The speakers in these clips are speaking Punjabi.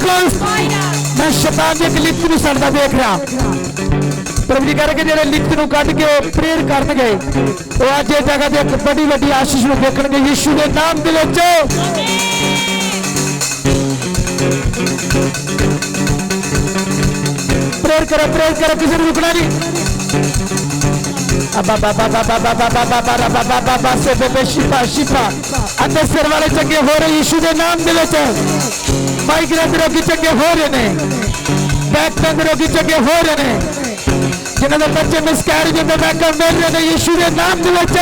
Ghost मैं शैतान की एक लिफ्ट ਨੂੰ ਸੜਦਾ ਦੇਖ ਰਿਹਾ प्रभु जी कह रहे ਜਿਹੜੇ ਲਿਖਤ ਨੂੰ ਕੱਢ ਕੇ ਪ੍ਰੇਅਰ ਕਰਨਗੇ ਉਹ ਅੱਜ ਇਹ ਜਗ੍ਹਾ ਤੇ ਇੱਕ ਵੱਡੀ ਵੱਡੀ ਆਸ਼ੀਸ਼ ਨੂੰ ਦੇਖਣਗੇ ਯਿਸੂ ਦੇ ਨਾਮ ਦੇ ਵਿੱਚ प्रेयर करो किसी ने रुकना नहीं शिफा अंदर सिर वाले चंगे हो रहे यीशु के नाम दे विच माइग्रेन रोगी चंगे हो रहे ने बैक पेन रोगी चंगे हो रहे ने जिन्होंने बच्चे मिसकैरेज होंदे बैक मिल रहे ने यीशु के नाम दे विच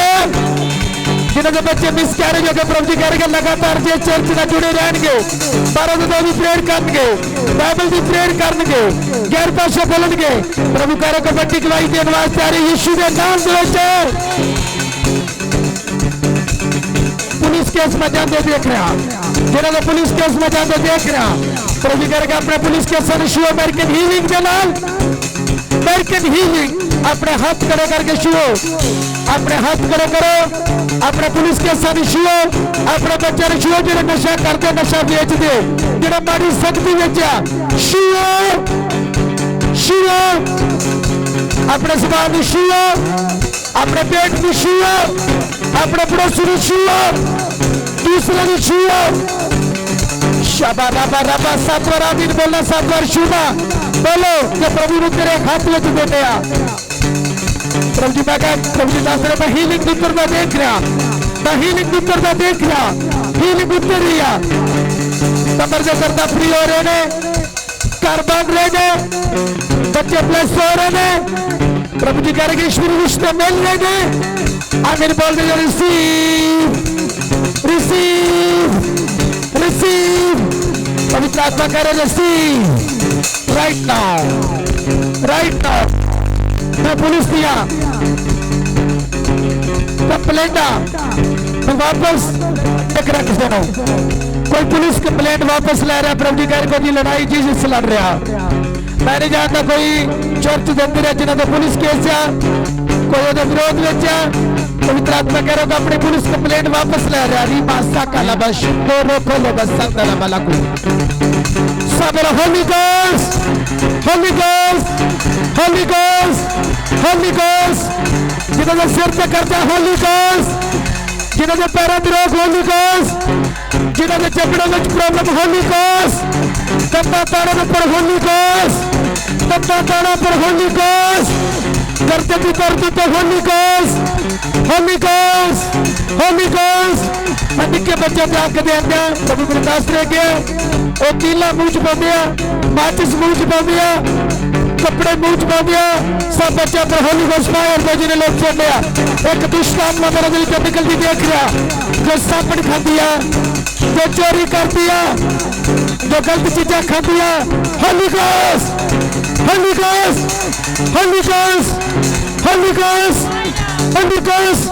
जिन्होंने बच्चे मिसकैरेज हो गए प्रभु जी कह रहे लगातार जे चर्च में जुड़े रहेंगे 12 दिन भी प्रेयर करेंगे बाइबल की प्रेयर करेंगे गैर भाषा बोलेंगे प्रभु कह रहे कबड्डी गवाही देने वास्ते आ रहे यीशु के नाम दे पुलिस केस में जाते देख रहा जिन्होंने पुलिस केस में जाते देख रहा प्रभु जी कह रहे अपने पुलिस केस छुओ अमेरिकन हीलिंग के नाम अमेरिकन हीलिंग अपने हाथ खड़े करके छुओ अपने हाथ खड़े करो अपने पुलिस के साथ छुओ अपने बच्चे ने छुओ जो नशा करते नशा बेचते जो माड़ी शक्ति बेचा छुओ छुओ अपने जबान छुओ अपने पेट में छुओ अपने पड़ोसी ने छुओ दूसरे ने छुओ शाबा रबा रबा 7 बार आमीन बोलना 7 बार छूना बोलो कि प्रभु ने तेरे हाथ में देते प्रभु जी मैं प्रभु जी दस रहे मैं हीलिंग उतरता देख रहा मैं हीलिंग उतरता देख रहा हीलिंग उतर रही है कमर से करता फ्री हो रहे ने घर बन रहे ने बच्चे प्लस हो रहे ने प्रभु जी कह रहे कि ईश्वरी रिश्ते मिल रहे ने आमिर बोल रहे रिसीव रिसीव रिसीव पवित्र आत्मा कह रहे रिसीव राइट नाउ मैं पुलिस दिया कंप्लेंट वापस एक रख देना कोई पुलिस कंप्लेंट वापस ले रहा प्रभु जी कह रहे कोई लड़ाई जीसस लड़ रहा मैं नहीं जानता कोई चर्च के अंदर है जिन्होंने पुलिस केस आ कोई विरोध पवित्र आत्मा कह रहा अपनी पुलिस कंप्लेंट वापस ले रहा री मासा काला बस रोको लो बस संदला मलाकू सब Holi ghost holy ghost holy ghost holy ghost जिन्होंने सिर पे करता होली गोस्ट जिन्होंने पैरों में रोग होली गोस्ट जिन्होंने चपड़ों में प्रॉब्लम होली गोस्ट तब्बा ताड़ों पर होली गोस्ट तब्बा ताड़ों पर होली गोस्ट करते भी करते तो होली गोस्ट निके बच्चे जाके दे प्रभु गुरदास रह गया वो कीला मुंह च पादिया माचिस मुंह च पादिया कपड़े मुंह च पादिया सब बच्चा पर होली गोस्ट फायर को जिन्हें लोग छोड़ लिया एक दुष्टात्मा मेरे दिल को निकलती देख रहा जो सापड़ खा दिया जो चोरी कर दिया जो गलत चीजें खा दिया holy ghost holy ghost holy ghost holy ghost holy ghost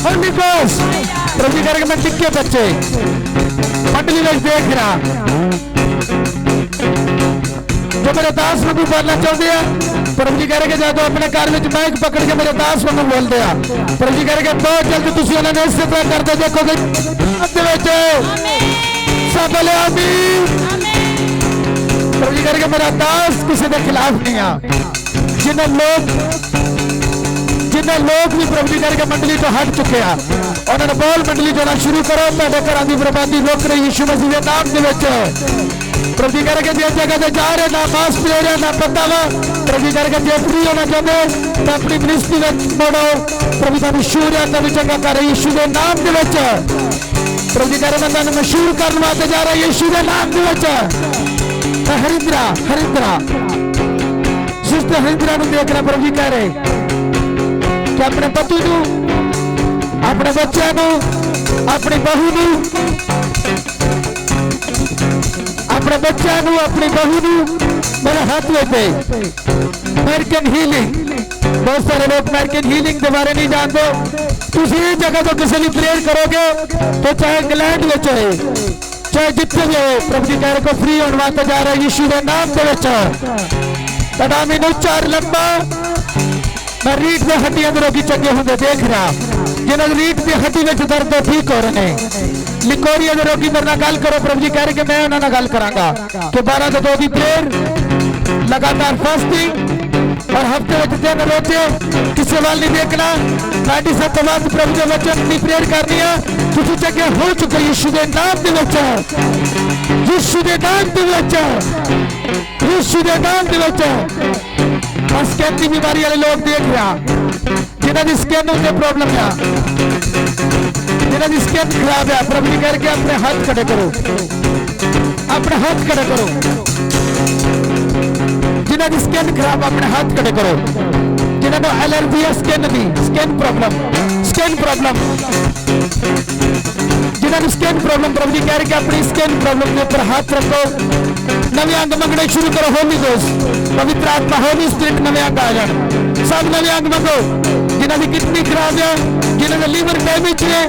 holy ghost प्रभु करके मैं टिक्के बच्चे मंडली में देख रहा जो मेरे दास वांगू बोलना चाहते हैं प्रभु जी कह रहे जब अपने घर में माइक पकड़ के मेरे दास वांगू बोलते हैं प्रभु जी कह रहे बहुत जल्द तुम उन्होंने इस तरह करते देखोगे सब बोले आमीन प्रभु जी कह रहे मेरा दास किसी के खिलाफ नहीं आ जिन्हें लोग भी प्रभु जी करके मंडली तो हट चुके हैं उन्होंने बोल मंडली जाना शुरू करो मेरे घर की बर्बादी रोक रही यीशु मसीह के नाम के प्रभु जी करके जिस जगह से जा रहे ना मास ले रहे ना पता वा प्रभु जी करके जो फ्री होना चाहते तो अपनी मिनिस्ट्री में मोड़ो प्रभु का मशहूर है तभी चंगा कर यीशु के नाम के प्रभु जी कह रहे मैं मशहूर करने वास्ते जा रहा यीशु के नाम के हरिंद्रा हरिंद्रा सिस्टर हरिंद्रा को देख रहा प्रभु जी कह रहे कि अपने पति को अपने बच्चे को अपनी बहू को अपने बच्चे को अपनी बहू को मेरे हाथ में पे अमेरिकन हीलिंग बहुत सारे लोग अमेरिकन हीलिंग के बारे नहीं जानते तुम ये जगह तो किसी भी प्रेयर करोगे तो चाहे इंग्लैंड में चाहे जितने भी हो प्रभु जी कह रहे को फ्री होने वास्ते जा रहे यीशु के नाम के नामी उच्चार लंबा मैं रीढ़ में हड्डियां रोगी चंगे होंगे देख रहा जिन्होंने रीढ़ की हड्डी में दर्द तो ठीक हो रहे हैं। लिकोरिया के रोगी मेरे नाल गल करो, प्रभु जी कह रहे कि मैं उन्होंने गल करांगा कि 12 तो 2 की प्रेयर, लगातार फास्टिंग और हफ्ते में 3 रोजे, किसी वाल नहीं देखना। 97 तो बाद प्रभु के वचन की प्रेयर करनी है। तुझे जगह हो चुका यीशु के नाम दे विच, यीशु के नाम दे विच, यीशु के नाम दे विच। स्किन की बीमारी वाले लोग देख रहा, जिन्हों की स्किन उत्ते प्रॉब्लम है, जिन्हों की स्किन खराब है, प्रभु जी करके अपने हाथ खड़े करो, अपने हाथ खड़े करो। जिन्हों की स्किन खराब अपने हाथ खड़े करो। जिन्होंने एलर्जी है स्किन की, स्किन प्रॉब्लम, स्किन प्रॉब्लम, जिन्होंने स्किन प्रॉब्लम, प्रभु जी कह रहे कि अपनी स्किन प्रॉब्लम के ऊपर हाथ रखो। नवे अंग मंगने शुरू करो। होली गोस्ट, पवित्र आत्मा, होली स्पिरिट नवे अंग आ जाए। सब नवे अंग मंगो। जिन्होंने किडनी खराब है, जिन्होंने लीवर डैमेज ने,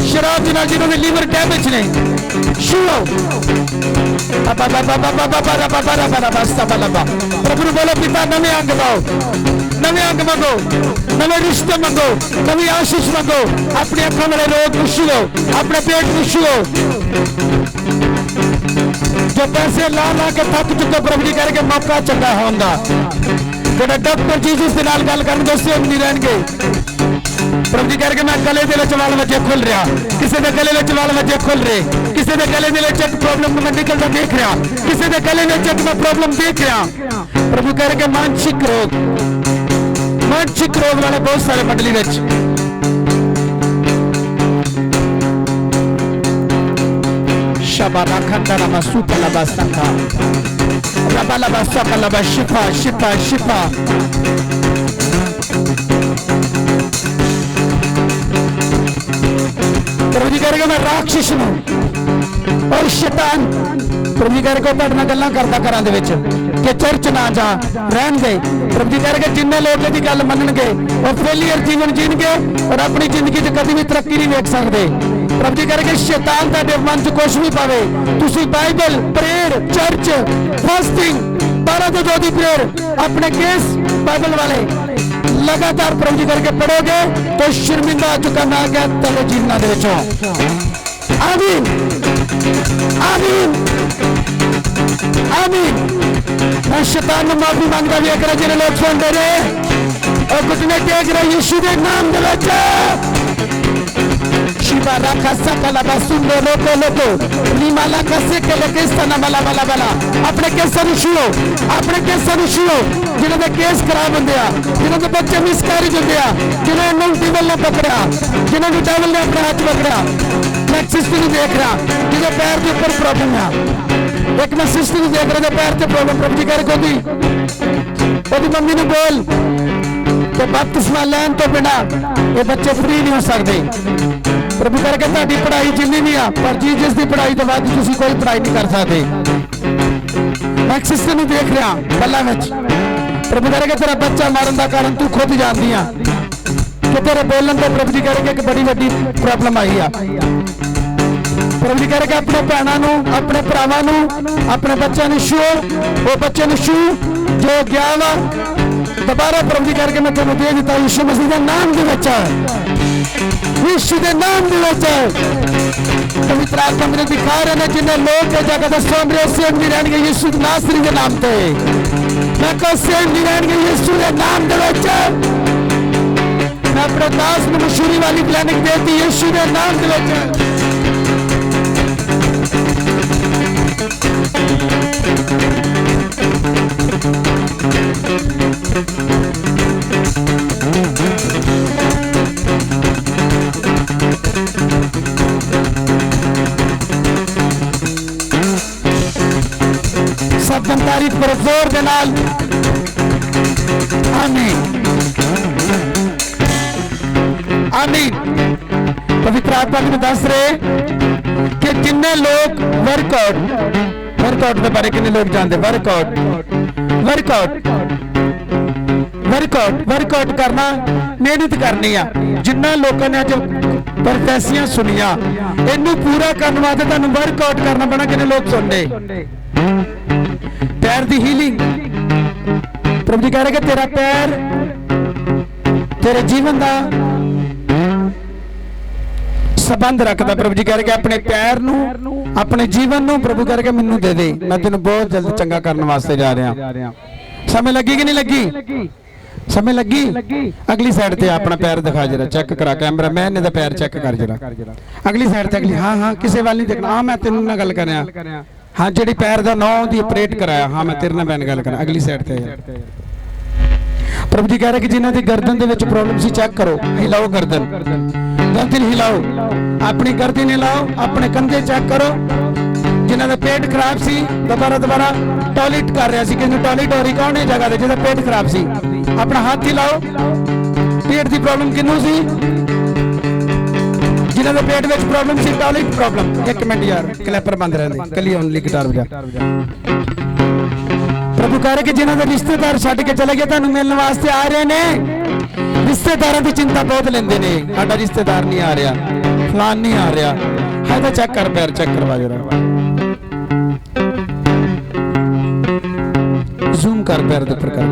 शराब जिन्होंने लीवर डैमेज ने, शुरू प्रभु ने बोलो पिता नवे अंग दो, नवे अंग मंगो, नवे रिश्ते मंगो, नवी आशीष मंगो। अपने अखों वाले रोग को छुओ, अपने पेट को छुओ। जो पैसे ला ला के थक चुके, प्रभु जी कह रहे मौका चंगा होगा। जो डॉक्टर जीसस के नाल गल करन दो सेम नहीं रहेंगे। प्रभु जी कह रहे मैं गले दे विच वाल वजे खुल रहा, किसी के गले विच वाल वजे खुल रहे, किसी के गले दे विच एक प्रॉब्लम मैं निकलता देख रहा, किसी के गले विच एक मैं प्रॉब्लम देख रहा। प्रभु कह रहे मानसिक रोग, मानसिक रोग वाले बहुत सारे मंडली विच शबाना खंडा मसूपला बसका रबाला बसका लब शिफा शिफा शिफा। प्रभु जी कह रहे मैं राक्षस हूं और शैतान। प्रभु जी कह रहे पढ़ना गल्लां करदा घरां दे विच कि चर्च ना जा रहन गए। प्रभु जी कह रहे जिन्ने लोग इहदी गल मनणगे और फेलियर जीवन जीणगे और अपनी जिंदगी च कभी भी तरक्की नहीं वेख सकदे। प्रभु जी कह रहे शैतान तुहाडे मन च कुछ भी पावे, तुसीं बाइबल, प्रेयर, चर्च, फास्टिंग, 12 तो 2 दी प्रेयर, अपने केस बाइबल वाले लगातार प्रभु जी करके पढ़ोगे तो शर्मिंदा हो चुका ना गया तले जीवना दे विचों। आमीन आमीन आमीन। मैं शैतान को माफी मांगता भी अगर जिन्हें लोग सुन दे रहे और कुछ ने टेक रहे यीशु के नाम दे विच। शिवा रखा सकला बसुंदे लोको लोको नीमाला कसे के लेकिस्ताना मला मला मला। अपने केस छुओ, अपने केस छुओ। जिन्हों के केस खराब होंगे, जिन्हों के बच्चे मिसकैरेज होंगे, जिन्होंने डेविल ने पकड़ा, जिन्होंने डेविल ने अपने हाथ पकड़ा। मैं सिस्टर को देख रहा जिन्हें पैर के ऊपर प्रॉब्लम है। एक मैं सिस्टर को देख रहा पैर से प्रॉब्लम। प्रभु जी कह रहे मम्मी ने बोल तो बपतिस्मा लैन तो बिना ये बच्चे फ्री नहीं हो सकते। प्रभु करके ताड़ी पढ़ाई जिन्नी नहीं आ पर जीसस की पढ़ाई तो बाद तुसी कोई पढ़ाई नहीं कर सकते। मैं एक सिस्टर को देख रहा गल्लां विच। प्रभु करके तेरा बच्चा मारन का कारण तू खुद जानदी आ कि तेरे बोलन तो प्रभु जी कह रहे एक बड़ी वड्डी प्रॉब्लम आई आ। प्रभु जी कह रहे अपने भैनों अपने भरावां अपने बच्चों ने छू, वो बच्चे ने छू जो गया वा दोबारा प्रभु जी करके मैं तेन दे दिता यीशु मसीह के नाम के विच, यीशु के नाम के विच। पवित्र आत्मा मेरे दिखा रहे हैं जिन्हें लोग जगह दसो मेरे सेम नहीं रहेंगे यीशु नासरी के नाम पे। मैं कल सेम नहीं रहेंगे यीशु के नाम के विच। मैं अपने दास में मशहूरी वाली प्लानिंग देती यीशु के नाम के विच। सब जन तारीफ करो जोर के नाल। आमीन आमीन। पवित्र आत्मा में दस रहे कि किन्ने लोग वर्कआउट के बारे किन्ने लोग जानते वर्कआउट करना मेहनत करनी है। जिन्ना लोगों ने अज प्रोफेसियां सुनिया इनू पूरा करने वास्ते तुहानू वर्कआउट करना पैना। किन्ने लोग सुनते पैर की हीलिंग। प्रभु जी कह रहे कि तेरा पैर तेरे जीवन का संबंध रखता। प्रभु जी कह रहे अपने पैर नू अपने जीवन नू प्रभु करके मैनू दे दे, मैं तेन बहुत जल्द चंगा करने वास्ते जा रहा। समय लगी कि नहीं लगी? समय लगी। अगली साइड ते अपना पैर दिखा जरा, चेक करा कैमरा मैन ने पैर चेक कर जरा अगली साइड ते। अगली हाँ हाँ किसी वाल नहीं देखना। हाँ मैं तेन ना गल कर रहा। हाँ जी पैर का नौ दी ऑपरेट कराया। हाँ मैं तेरे नाल गल करा। अगली साइड ते प्रभु जी कह रहे कि जिन्हों की गर्दन के प्रॉब्लम सी चेक करो, हिलाओ गर्दन, गर्दन हिलाओ, अपनी गर्दन हिलाओ, अपने कंधे चेक करो। जिन्हों का पेट खराब सी दोबारा टॉयलेट कर रहा सी, किसी टॉयलेट हो रही कौन है जगह जिसका पेट खराब सी, अपना हाथ हिलाओ। पेट की प्रॉब्लम किनू सी? जिन्हों के पेट में प्रॉब्लम सी, टॉयलेट प्रॉब्लम। एक मिनट यार क्लैपर बंद रहने कली ओनली गिटार बजा। प्रभु कह रहे कि जिन्हों के रिश्तेदार छड़ के चले गए तुहानू मिलने वास्ते आ रहे ने। रिश्तेदारों की चिंता बहुत लेंदे ने, साडा रिश्तेदार नहीं आ रहा, फलान नहीं आ रहा है, तो चेक कर पैर चेक करवा जरा, जूम कर पैर दे ऊपर कर।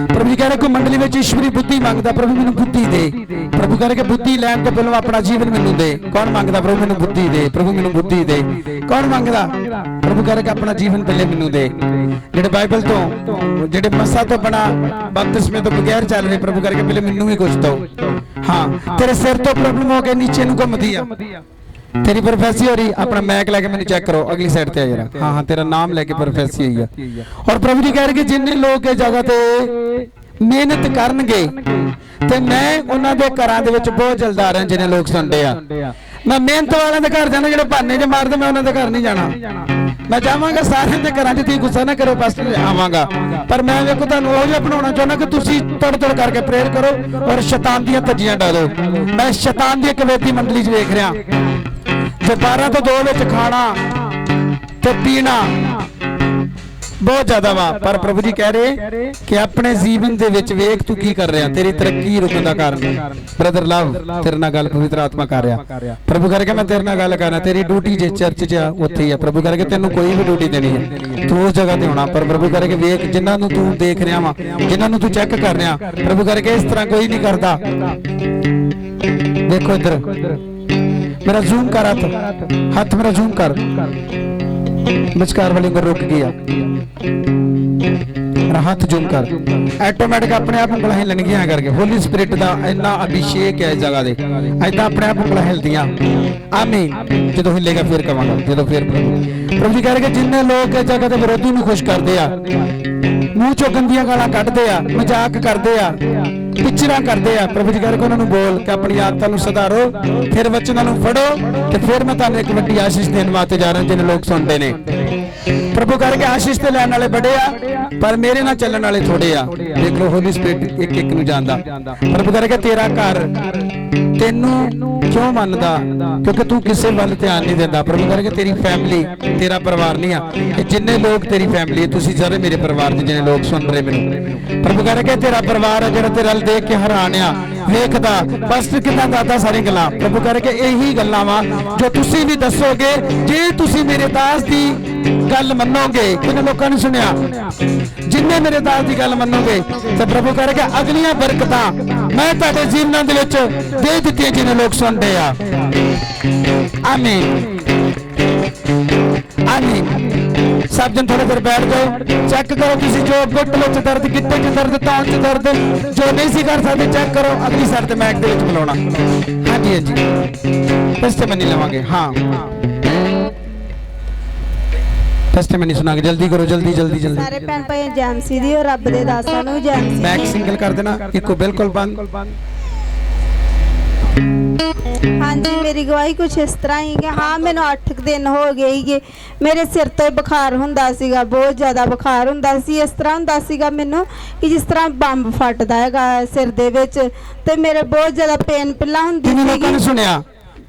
प्रभु जी कह रहे कोई मंडली में ईश्वरी बुद्धि मांगता, प्रभु मैनू बुद्धि दे। प्रभु कह रहे कि बुद्धि लैन तो पहले अपना जीवन मैनू दे। कौन मांगता? प्रभु मैनू बुद्धि दे, प्रभु मैनू बुद्धि दे। कौन मांगता? प्रभु कह रहे कि अपना जीवन पहले मैनू दे। जेडे बाइबल तो जेडे मसा तो बना बपतिस्मे तो बगैर चल रहे, प्रभु कह रहे पहले मैनू ही कुछ दो। हाँ तेरे सिर तो प्रॉब्लम हो गई, नीचे नू घूमदी आ, तेरी प्रोफेसी हो रही, अपना मैक लेके मैंने चेक करो। अगली साइड पे आ जरा। हाँ हाँ तेरा नाम लेके प्रोफेसी हुई है। और प्रभु जी कह रहे कि जिन्ने लोग इस जगह ते मेहनत करनगे ते मैं उन्हां दे घरां दे विच बहुत जल्द आ रहा। जिन्ने लोग सुनते आ मैं मेहनत वालों के घर जाना, जो बहाने च मारदे मैं उन्हां दे घर नहीं जाना। मैं चाहांगा सारे दे घरां च, तुसीं गुस्सा ना करो पास्टर, आवांगा पर मैं वेखो तुहानूं ओह जिहा बनाउणा चाहुंदा कि तुसीं तड़ तड़ करके प्रेयर करो और शैतान दीयां धज्जियां डालो। मैं शैतान दी एक वेदी मंडली च वेख रहा जो 12 तो 2 में खाना तो पीना बहुत ज्यादा वा। पर प्रभु जी कह रहे कि अपने जीवन दे विच वेख तू की कर रहा, तेरी तरक्की रुकण दा कारण। ब्रदर लव तेरे नाल गल पवित्र आत्मा कर रहा। प्रभु करके मैं तेरे नाल गल करना, तेरी ड्यूटी जे चर्च च उत्थे ही है। प्रभु करके तेनू कोई भी ड्यूटी देनी है, तू उस जगह ते होना। पर प्रभु करके वेख जिन्हां नू तू देख रहा वा, जिन्हां नू तू चेक कर रहा, प्रभु करके इस तरह कोई नहीं करता। देखो इधर मेरा जूम कर, हाथ मेरा जूम कर, मचकार वाली को रुक गया, हाथ जूम कर, ऑटोमेटिक अपने आप ਉਂਗਲਾਂ ਹਿਲਣਗੀਆਂ करके। होली स्पिरिट का इन्ना अभिषेक है इस जगह से, ऐसा अपने आप ਉਂਗਲਾਂ ਹਿਲਦੀਆਂ। आमीन। जो हिलेगा फिर कवांगा, जो फिर प्रभु जी कह रहे जिन्ने लोग इस जगह के विरोधी ਨੂੰ खुश करते आ, मूँह चो गंदियां गालां ਕੱਢਦੇ आ, मजाक करते आ, पिक्चर करते हैं, प्रभु जी कह रहे उन्होंने बोल के अपनी आदतों को सुधारो, फिर वचनों को फड़ो, तो फिर मैं तुहानू एक बड़ी आशीष देने वास्ते जा रहा जिन्हें लोग सुनते हैं। प्रभु कह रहे आशीष तो लैन वाले बड़े आ, पर मेरे नाल चलने वाले थोड़े आ। देख लो होली स्पिरिट एक एक नूं जानदा। प्रभु कह रहे तेरा घर तेनू क्यों मनदा, क्योंकि तू किसी वाल ध्यान नहीं देता। प्रभु कह रहे तेरी फैमिली तेरा परिवार नहीं आ, जिन्ने लोग तेरी फैमिली है, तुसीं सारे मेरे परिवार दे जिन्ने लोग सुन रहे मैनूं। प्रभु कह रहे तेरा परिवार है जिहड़ा तेरा देख के हैरान आ, वेखदा बस कितना दादा सारी गल्लां। प्रभु कह रहे यही गल्लां वा जो तुसीं भी दसोगे, जे तुसीं मेरे दास दी गल मनोगे। किन्ने लोकां ने सुनिया, जिन्ने मेरे दास की गल मनोगे तो प्रभु कह रहे अगलियां बरकतां मैं तुहाडे जीवनां दे विच दे दित्तियां जिन्ने लोग सुनदे आ। आमीन आमीन। सब जन थोड़ी देर बैठ जाओ, चेक करो किसी जो गुट में दर्द, गिट्टे च दर्द, तान च दर्द जो नहीं सी कर सकते, चेक करो। अगली साइड ते मैक दे विच बुलाउणा। हाँ जी हाँ जी टेस्टिमनी लवांगे। हाँ टेस्टिमनी सुनांगे, जल्दी करो जल्दी जल्दी जल्दी। सारे भैन भाई जैमसी दी और रब दे दासां नूं जैमसी। मैक सिंगल कर देना, इको बिल्कुल बंद। हाँ जी मेरी गवाही कुछ इस तरह ही कि हाँ मैनू 8 दिन हो गए ही मेरे सिर तो बुखार हुंदा सीगा, बहुत ज़्यादा बुखार हुंदा सी। इस तरह हुंदा सीगा मैनू कि जिस तरह बंब फटदा हैगा सिर दे विच, ते मेरे बहुत ज़्यादा पेन पिल्ला हुंदी सी। लोकां ने सुनिया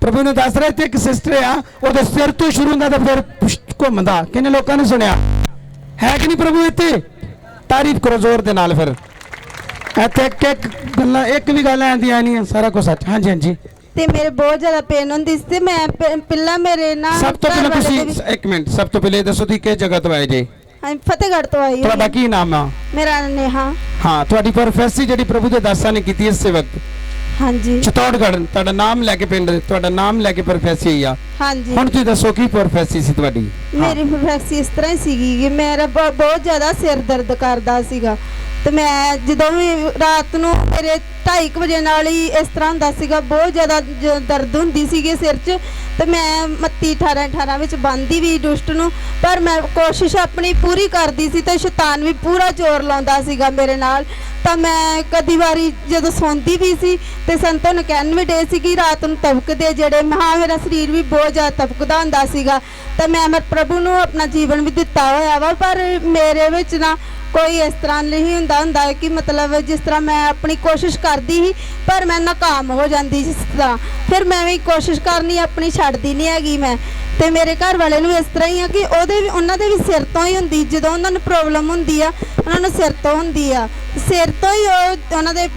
प्रभु ने दस रहे थे एक सिस्टर आ, ओदे सिर तो शुरू हुंदा ते फिर घुमदा। किन्ने लोकां ने सुनिया है कि नहीं? प्रभु इत्थे तारीफ करो जोर दे नाल। फिर इत्थे एक गल्लां एक भी गल आंदियां नहीं, सारा कुछ सच। हाँ जी हाँ जी। ते मेरे बहुत ज़्यादा पेन हुंदी सी, मैं पिल्ला मेरे ना सब तो पहले तुसी एक मिनट, सब तो पहले दसो दी किस जगह तो आए जे? ਹਾਂ ਫਤਿਹਗੜ੍ਹ ਤੋਂ ਆਈ ਤੁਹਾਡਾ ਹੋਈ ਕੀ ਨਾਮ ਆ? ਮੇਰਾ ਨੇਹਾ। ਹਾਂ, ਤੁਹਾਡੀ ਪ੍ਰੋਫੈਸੀ ਜਿਹੜੀ ਪ੍ਰਭੂ ਦੇ ਦਾਸਾਂ ਨੇ ਕੀਤੀ ਇਸ ਵਕਤ ਹਾਂਜੀ ਚਤੌੜਗੜ੍ਹ, ਤੁਹਾਡਾ ਨਾਮ ਲੈ ਕੇ ਪਿੰਡ, ਤੁਹਾਡਾ ਨਾਮ ਲੈ ਕੇ ਪ੍ਰੋਫੈਸੀ ਹੋਈ ਆ। ਹਾਂਜੀ ਹੁਣ ਤੁਸੀਂ ਦੱਸੋ ਕੀ ਪ੍ਰੋਫੈਸੀ ਸੀ ਤੁਹਾਡੀ? ਮੇਰੀ ਪ੍ਰੋਫੈਸੀ ਇਸ ਤਰ੍ਹਾਂ ਹੀ ਸੀਗੀ ਕਿ ਮੇਰਾ ਬਹੁਤ ਜ਼ਿਆਦਾ ਸਿਰ ਦਰਦ ਕਰਦਾ ਸੀਗਾ ਤੇ ਮੈਂ ਜਦੋਂ ਵੀ ਰਾਤ ਨੂੰ ਮੇਰੇ 2:30 ਵਜੇ ਨਾਲ ਹੀ ਇਸ ਤਰ੍ਹਾਂ ਹੁੰਦਾ ਸੀਗਾ, ਬਹੁਤ ਜ਼ਿਆਦਾ ਦਰਦ ਹੁੰਦੀ ਸੀਗੀ ਸਿਰ 'ਚ ਤੇ ਮੈਂ 38-18 ਵਿੱਚ ਬੰਨ੍ਹਦੀ ਵੀ ਦੁਸ਼ਟ ਨੂੰ, ਪਰ ਮੈਂ ਕੋਸ਼ਿਸ਼ ਆਪਣੀ ਪੂਰੀ ਕਰਦੀ ਸੀ ਤੇ ਸ਼ੈਤਾਨ ਵੀ ਪੂਰਾ ਜ਼ੋਰ ਲਾਉਂਦਾ ਸੀਗਾ ਮੇਰੇ ਨਾਲ। ਤਾਂ ਮੈਂ ਕਦੀ ਵਾਰੀ ਜਦੋਂ ਸੌਂਦੀ ਵੀ ਸੀ ਤੇ ਸੰਤੋਂ ਨੇ ਕਹਿਣ ਵੀ ਡੇ ਸੀ ਕਿ ਰਾਤ ਨੂੰ ਤਬਕਦੇ ਜਿਹੜੇ ਮਹਾ, ਮੇਰਾ ਸਰੀਰ ਵੀ ਬਹੁਤ ਜ਼ਿਆਦਾ ਤਬਕਦਾ ਹੁੰਦਾ ਸੀਗਾ ਤੇ ਮੈਂ ਪ੍ਰਭੂ ਨੂੰ ਆਪਣਾ ਜੀਵਨ ਵੀ ਦਿੱਤਾ ਹੋਇਆ ਵਾ, ਪਰ ਮੇਰੇ ਵਿੱਚ ਨਾ ਕੋਈ ਇਸ ਤਰ੍ਹਾਂ ਨਹੀਂ ਹੁੰਦਾ ਕਿ ਮਤਲਬ ਜਿਸ ਤਰ੍ਹਾਂ ਮੈਂ ਆਪਣੀ ਕੋਸ਼ਿਸ਼ ਕਰਦੀ ਸੀ ਪਰ ਮੈਂ ਨਾਕਾਮ ਹੋ ਜਾਂਦੀ ਜਿਸ ਤਰ੍ਹਾਂ, ਫਿਰ ਮੈਂ ਵੀ ਕੋਸ਼ਿਸ਼ ਕਰਨੀ ਆਪਣੀ ਛੱਡਦੀ ਨਹੀਂ ਹੈਗੀ ਮੈਂ। ਤੇ ਮੇਰੇ ਘਰ ਵਾਲੇ ਨੂੰ ਇਸ ਤਰ੍ਹਾਂ ਹੀ ਆ ਕਿ ਉਹਨਾਂ ਦੇ ਵੀ ਸਿਰ ਤੋਂ ਹੀ ਹੁੰਦੀ, ਜਦੋਂ ਉਹਨਾਂ ਨੂੰ ਪ੍ਰੋਬਲਮ ਹੁੰਦੀ ਆ ਉਹਨਾਂ ਨੂੰ ਸਿਰ ਤੋਂ ਹੁੰਦੀ ਆ, ਸਿਰ ਤੋਂ ਹੀ ਉਹਨਾਂ ਦੇ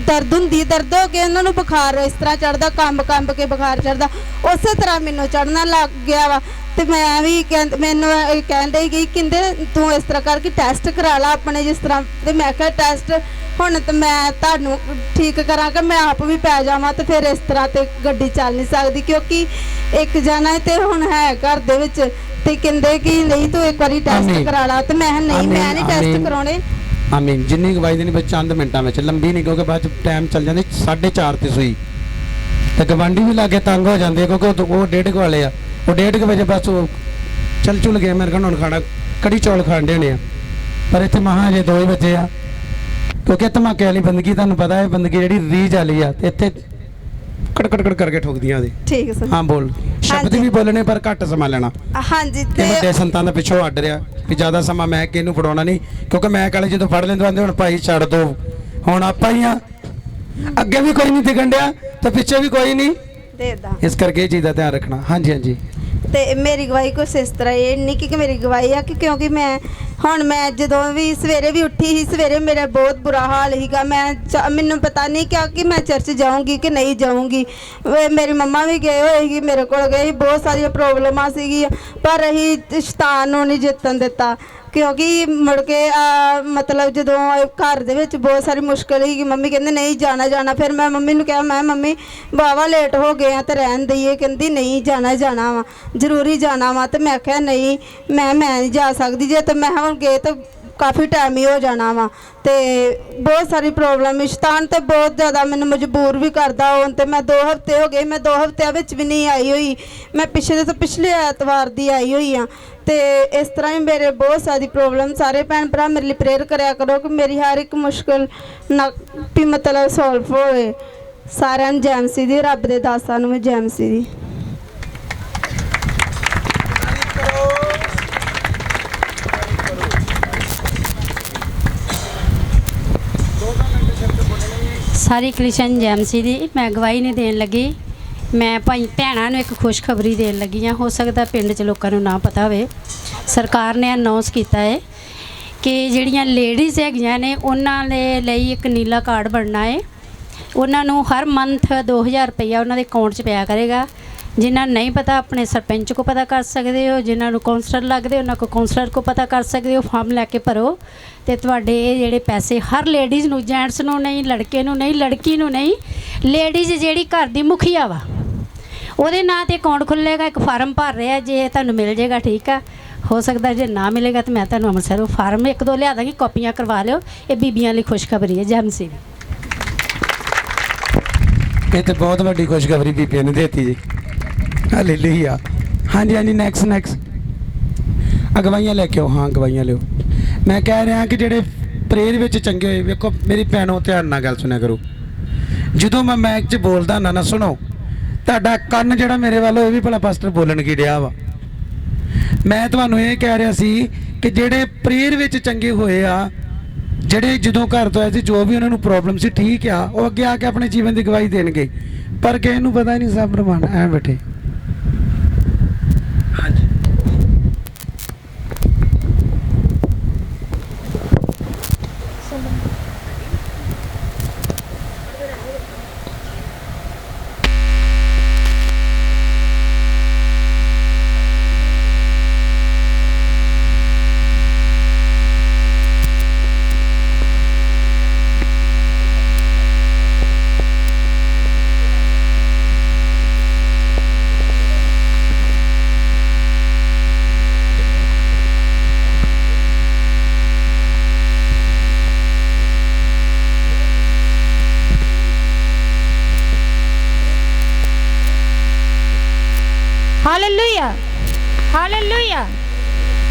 ਦਰਦ ਹੁੰਦੀ, ਦਰਦ ਹੋ ਕੇ ਉਹਨਾਂ ਨੂੰ ਬੁਖਾਰ ਇਸ ਤਰ੍ਹਾਂ ਚੜਦਾ, ਕੰਬ ਕੇ ਬੁਖਾਰ ਚੜਦਾ, ਉਸੇ ਤਰ੍ਹਾਂ ਮੈਨੂੰ ਚੜਨਾ ਲੱਗ ਗਿਆ ਵਾ। ਤੇ ਮੈਂ ਵੀ ਮੈਨੂੰ ਕਹਿੰਦੇ ਗਈ ਕਹਿੰਦੇ ਤੂੰ ਇਸ ਤਰ੍ਹਾਂ ਕਰਕੇ ਟੈਸਟ ਕਰਾ ਲਾ ਆਪਣੇ ਜਿਸ ਤਰ੍ਹਾਂ, ਤੇ ਮੈਂ ਕਿਹਾ ਟੈਸਟ ਹੁਣ ਤੇ ਮੈਂ ਤੁਹਾਨੂੰ ਠੀਕ ਕਰਾਂ ਕਿ ਮੈਂ ਆਪ ਵੀ ਪੈ ਜਾਵਾਂ ਤੇ ਫਿਰ ਇਸ ਤਰ੍ਹਾਂ ਤੇ ਗੱਡੀ ਚੱਲ ਨਹੀਂ ਸਕਦੀ, ਕਿਉਂਕਿ ਇੱਕ ਜਣਾ ਤੇ ਹੁਣ ਹੈ ਘਰ ਦੇ ਵਿੱਚ ਤੇ ਕਹਿੰਦੇ ਕਿ ਨਹੀਂ ਤੂੰ ਇੱਕ ਵਾਰੀ ਟੈਸਟ ਕਰਾ ਲਾ, ਤੇ ਮੈਂ ਨਹੀਂ, ਮੈਂ ਨਹੀਂ ਟੈਸਟ ਕਰਾਉਣੇ। ਆਮੀਨ। ਜਿੰਨੀ ਗਵਾਹੀ ਦੇਣੀ ਬਸ ਚੰਦ ਮਿੰਟਾਂ ਵਿੱਚ, ਲੰਬੀ ਨਹੀਂ, ਕਿਉਂਕਿ ਬਾਅਦ ਟਾਈਮ ਚੱਲ ਜਾਂਦੀ 4:30 ਤੇ ਸੂਈ ਤੇ ਗਵਾਂਢੀ ਵੀ ਲਾਗੇ ਤੰਗ ਹੋ ਜਾਂਦੇ ਕਿਉਂਕਿ ਉਹ 1:30 ਵਾਲੇ ਆ, ਉਹ 1:30 ਵਜੇ ਬਸ ਉਹ ਚੁਲ ਗਏ ਮੇਰੇ ਕੋਲ, ਹੁਣ ਖਾਣਾ ਕੜੀ ਚੌਲ ਖਾਣ ਦੇ ਹੋਣੇ ਆ, ਪਰ ਇੱਥੇ ਮਹਾਂ ਜੇ 2 ਹੀ ਵਜੇ ਆ, ਕਿਉਂਕਿ ਧਮਾਕੇ ਵਾਲੀ ਬੰਦਗੀ ਤੁਹਾਨੂੰ ਪਤਾ ਹੈ, ਬੰਦਗੀ ਜਿਹੜੀ ਰੀਝ ਵਾਲੀ ਆ ਤੇ ਇੱਥੇ ਕੜ ਕਰਕੇ ਠੋਕਦੀਆਂ ਉਹਦੇ। ਠੀਕ ਹੈ ਸਰ। ਹਾਂ ਬੋਲ, ਸ਼ਬਦ ਵੀ ਬੋਲਣੇ ਪਰ ਘੱਟ ਸਮਾਂ ਲੈਣਾ। ਹਾਂਜੀ ਤੇ ਵੱਡੇ ਸੰਤਾਂ ਦਾ ਪਿੱਛੋਂ ਅੱਡ ਰਿਹਾ ਵੀ ਜ਼ਿਆਦਾ ਸਮਾਂ ਮੈਂ ਕਿਹਨੂੰ ਫੜਾਉਣਾ ਨਹੀਂ, ਕਿਉਂਕਿ ਮੈਂ ਕਾਲੇ ਜਦੋਂ ਫੜ ਲੈਂਦੇ ਆਂਦੇ ਹੁਣ ਭਾਈ ਛੱਡ ਦੋ, ਹੁਣ ਆਪਾਂ ਹੀ ਆ, ਅੱਗੇ ਵੀ ਕੋਈ ਨਹੀਂ ਦਿਖਣ ਡਿਆ ਤੇ ਪਿੱਛੇ ਵੀ ਕੋਈ ਨਹੀਂ ਦੇਦਾ, ਇਸ ਕਰਕੇ ਇਹ ਚੀਜ਼ ਦਾ ਧਿਆਨ ਰੱਖਣਾ। ਹਾਂਜੀ ਹਾਂਜੀ। ਤੇ ਮੇਰੀ ਗਵਾਹੀ ਕੁਛ ਇਸ ਤਰ੍ਹਾਂ ਇਹ ਨਹੀਂ ਕਿ ਮੇਰੀ ਗਵਾਹੀ ਆ ਕਿ ਕਿਉਂਕਿ ਮੈਂ ਜਦੋਂ ਵੀ ਸਵੇਰੇ ਵੀ ਉੱਠੀ ਸੀ, ਸਵੇਰੇ ਮੇਰਾ ਬਹੁਤ ਬੁਰਾ ਹਾਲ ਸੀਗਾ, ਮੈਨੂੰ ਪਤਾ ਨਹੀਂ ਕਿ ਮੈਂ ਚਰਚ ਜਾਊਂਗੀ ਕਿ ਨਹੀਂ ਜਾਊਂਗੀ। ਮੇਰੀ ਮੰਮਾ ਵੀ ਗਏ ਹੋਏ ਸੀ, ਮੇਰੇ ਕੋਲ ਗਏ ਸੀ, ਬਹੁਤ ਸਾਰੀਆਂ ਪ੍ਰੋਬਲਮਾਂ ਸੀਗੀਆਂ ਪਰ ਅਸੀਂ ਸ਼ੈਤਾਨ ਨੂੰ ਨਹੀਂ ਜਿੱਤਣ ਦਿੱਤਾ, ਕਿਉਂਕਿ ਮੁੜ ਕੇ ਮਤਲਬ ਜਦੋਂ ਘਰ ਦੇ ਵਿੱਚ ਬਹੁਤ ਸਾਰੀ ਮੁਸ਼ਕਿਲ ਸੀ, ਮੰਮੀ ਕਹਿੰਦੇ ਨਹੀਂ ਜਾਣਾ, ਫਿਰ ਮੈਂ ਮੰਮੀ ਨੂੰ ਕਿਹਾ ਮੈਂ ਮੰਮੀ ਵਾਹਵਾ ਲੇਟ ਹੋ ਗਏ ਆ ਤੇ ਰਹਿਣ ਦਈਏ, ਕਹਿੰਦੀ ਨਹੀਂ ਜਾਣਾ ਵਾ, ਜ਼ਰੂਰੀ ਜਾਣਾ ਵਾ, ਤੇ ਮੈਂ ਕਿਹਾ ਨਹੀਂ ਮੈਂ ਨਹੀਂ ਜਾ ਸਕਦੀ, ਜੇ ਤੇ ਮੈਂ ਹੁਣ ਗਏ ਤਾਂ ਕਾਫੀ ਟਾਈਮ ਹੀ ਹੋ ਜਾਣਾ ਵਾ, ਤੇ ਬਹੁਤ ਸਾਰੀ ਪ੍ਰੋਬਲਮ, ਸ਼ੈਤਾਨ ਤੇ ਬਹੁਤ ਜ਼ਿਆਦਾ ਮੈਨੂੰ ਮਜਬੂਰ ਵੀ ਕਰਦਾ। ਹੁਣ ਤੇ ਮੈਂ 2 ਹਫ਼ਤੇ ਹੋ ਗਏ, ਮੈਂ 2 ਹਫ਼ਤਿਆਂ ਵਿੱਚ ਵੀ ਨਹੀਂ ਆਈ ਹੋਈ, ਮੈਂ ਪਿਛਲੇ ਐਤਵਾਰ ਦੀ ਆਈ ਹੋਈ ਆ। ਤੇ ਇਸ ਤਰ੍ਹਾਂ ਹੀ ਮੇਰੇ ਬਹੁਤ ਸਾਰੀ ਪ੍ਰੋਬਲਮ, ਸਾਰੇ ਭੈਣ ਭਰਾ ਮੇਰੇ ਲਈ ਪ੍ਰੇਅਰ ਕਰਿਆ ਕਰੋ ਕਿ ਮੇਰੀ ਹਰ ਇੱਕ ਮੁਸ਼ਕਿਲ ਨਾ ਵੀ ਮਤਲਬ ਸੋਲਵ ਹੋਵੇ। ਸਾਰਿਆਂ ਨੂੰ ਜੈ ਮਸੀਹ ਦੀ, ਰੱਬ ਦੇ ਦਾਸਾਂ ਨੂੰ ਵੀ ਜੈ ਮਸੀਹ ਦੀ। ਸਾਰੀ ਕਲੀਸ਼ਨ ਜੈ ਮਸੀਹ ਦੀ। ਮੈਂ ਗਵਾਹੀ ਨਹੀਂ ਦੇਣ ਲੱਗੀ, ਮੈਂ ਭਾਈ ਭੈਣਾਂ ਨੂੰ ਇੱਕ ਖੁਸ਼ਖਬਰੀ ਦੇਣ ਲੱਗੀ ਹਾਂ। ਹੋ ਸਕਦਾ ਪਿੰਡ 'ਚ ਲੋਕਾਂ ਨੂੰ ਨਾ ਪਤਾ ਹੋਵੇ, ਸਰਕਾਰ ਨੇ ਅਨਾਉਂਸ ਕੀਤਾ ਹੈ ਕਿ ਜਿਹੜੀਆਂ ਲੇਡੀਜ਼ ਹੈਗੀਆਂ ਨੇ ਉਹਨਾਂ ਦੇ ਲਈ ਇੱਕ ਨੀਲਾ ਕਾਰਡ ਬਣਨਾ ਹੈ। ਉਹਨਾਂ ਨੂੰ ਹਰ ਮੰਥ 2000 ਰੁਪਈਆ ਉਹਨਾਂ ਦੇ ਅਕਾਊਂਟ 'ਚ ਪਿਆ ਕਰੇਗਾ। ਜਿਨ੍ਹਾਂ ਨੂੰ ਨਹੀਂ ਪਤਾ ਆਪਣੇ ਸਰਪੰਚ ਕੋ ਪਤਾ ਕਰ ਸਕਦੇ ਹੋ, ਜਿਨ੍ਹਾਂ ਨੂੰ ਕਾਉਂਸਲਰ ਲੱਗਦੇ ਉਹਨਾਂ ਕੋ ਕਾਉਂਸਲਰ ਕੋ ਪਤਾ ਕਰ ਸਕਦੇ ਹੋ। ਫਾਰਮ ਲੈ ਕੇ ਭਰੋ ਤੇ ਤੁਹਾਡੇ ਇਹ ਜਿਹੜੇ ਪੈਸੇ ਹਰ ਲੇਡੀਜ਼ ਨੂੰ, ਜੈਂਟਸ ਨੂੰ ਨਹੀਂ, ਲੜਕੇ ਨੂੰ ਨਹੀਂ, ਲੜਕੀ ਨੂੰ ਨਹੀਂ, ਲੇਡੀਜ਼ ਜਿਹੜੀ ਘਰ ਦੀ ਮੁਖੀਆ ਵਾ ਉਹਦੇ ਨਾਂ ਤੇ ਅਕਾਊਂਟ ਖੁੱਲ੍ਹੇਗਾ। ਇੱਕ ਫਾਰਮ ਭਰ ਰਿਹਾ, ਜੇ ਤੁਹਾਨੂੰ ਮਿਲ ਜਾਏਗਾ ਠੀਕ ਆ, ਹੋ ਸਕਦਾ ਜੇ ਨਾ ਮਿਲੇਗਾ ਤਾਂ ਮੈਂ ਤੁਹਾਨੂੰ ਅੰਮ੍ਰਿਤਸਰੋਂ ਫਾਰਮ 1-2 ਲਿਆ ਦਾਂਗੀ, ਕਾਪੀਆਂ ਕਰਵਾ ਲਿਓ। ਇਹ ਬੀਬੀਆਂ ਲਈ ਖੁਸ਼ਖਬਰੀ ਹੈ। ਜੈ ਮਸੀਹ। ਇਹ ਤੇ ਬਹੁਤ ਵੱਡੀ ਖੁਸ਼ਖਬਰੀ ਬੀਬੀਆਂ ਨੇ ਦੇਤੀ ਜੀ। ਹਾਲੇਲੂਇਆ। ਹਾਂਜੀ ਹਾਂਜੀ, ਨੈਕਸਟ ਅਗਵਾਈਆਂ ਲੈ ਕੇ ਆਓ। ਹਾਂ ਗਵਾਈਆਂ ਲਿਓ। ਮੈਂ ਕਹਿ ਰਿਹਾ ਕਿ ਜਿਹੜੇ ਪ੍ਰੇਅਰ ਵਿੱਚ ਚੰਗੇ ਹੋਏ, ਵੇਖੋ ਮੇਰੀ ਭੈਣੋ ਧਿਆਨ ਨਾਲ ਗੱਲ ਸੁਣਿਆ ਕਰੋ। ਜਦੋਂ ਮੈਂ ਮਾਈਕ 'ਚ ਬੋਲਦਾ ਨਾ ਸੁਣੋ, ਤੁਹਾਡਾ ਕੰਨ ਜਿਹੜਾ ਮੇਰੇ ਵੱਲ ਇਹ ਵੀ ਭਲਾ ਪਾਸਟਰ ਬੋਲਣ ਕੀ ਡਿਆ ਵਾ। ਮੈਂ ਤੁਹਾਨੂੰ ਇਹ ਕਹਿ ਰਿਹਾ ਸੀ ਕਿ ਜਿਹੜੇ ਪ੍ਰੇਅਰ ਵਿੱਚ ਚੰਗੇ ਹੋਏ ਆ, ਜਿਹੜੇ ਜਦੋਂ ਘਰ ਤੋਂ ਆਏ ਸੀ, ਜੋ ਵੀ ਉਹਨਾਂ ਨੂੰ ਪ੍ਰੋਬਲਮ ਸੀ, ਠੀਕ ਆ, ਉਹ ਅੱਗੇ ਆ ਕੇ ਆਪਣੇ ਜੀਵਨ ਦੀ ਗਵਾਹੀ ਦੇਣਗੇ, ਪਰ ਕਿਸੇ ਨੂੰ ਪਤਾ ਨਹੀਂ ਸਭ ਪ੍ਰਮਾਣ ਐ ਬੈਠੇ। ਹਾਂਜੀ ਹਾਲੇਲੂਇਆ ਹਾਲੇਲੂਇਆ।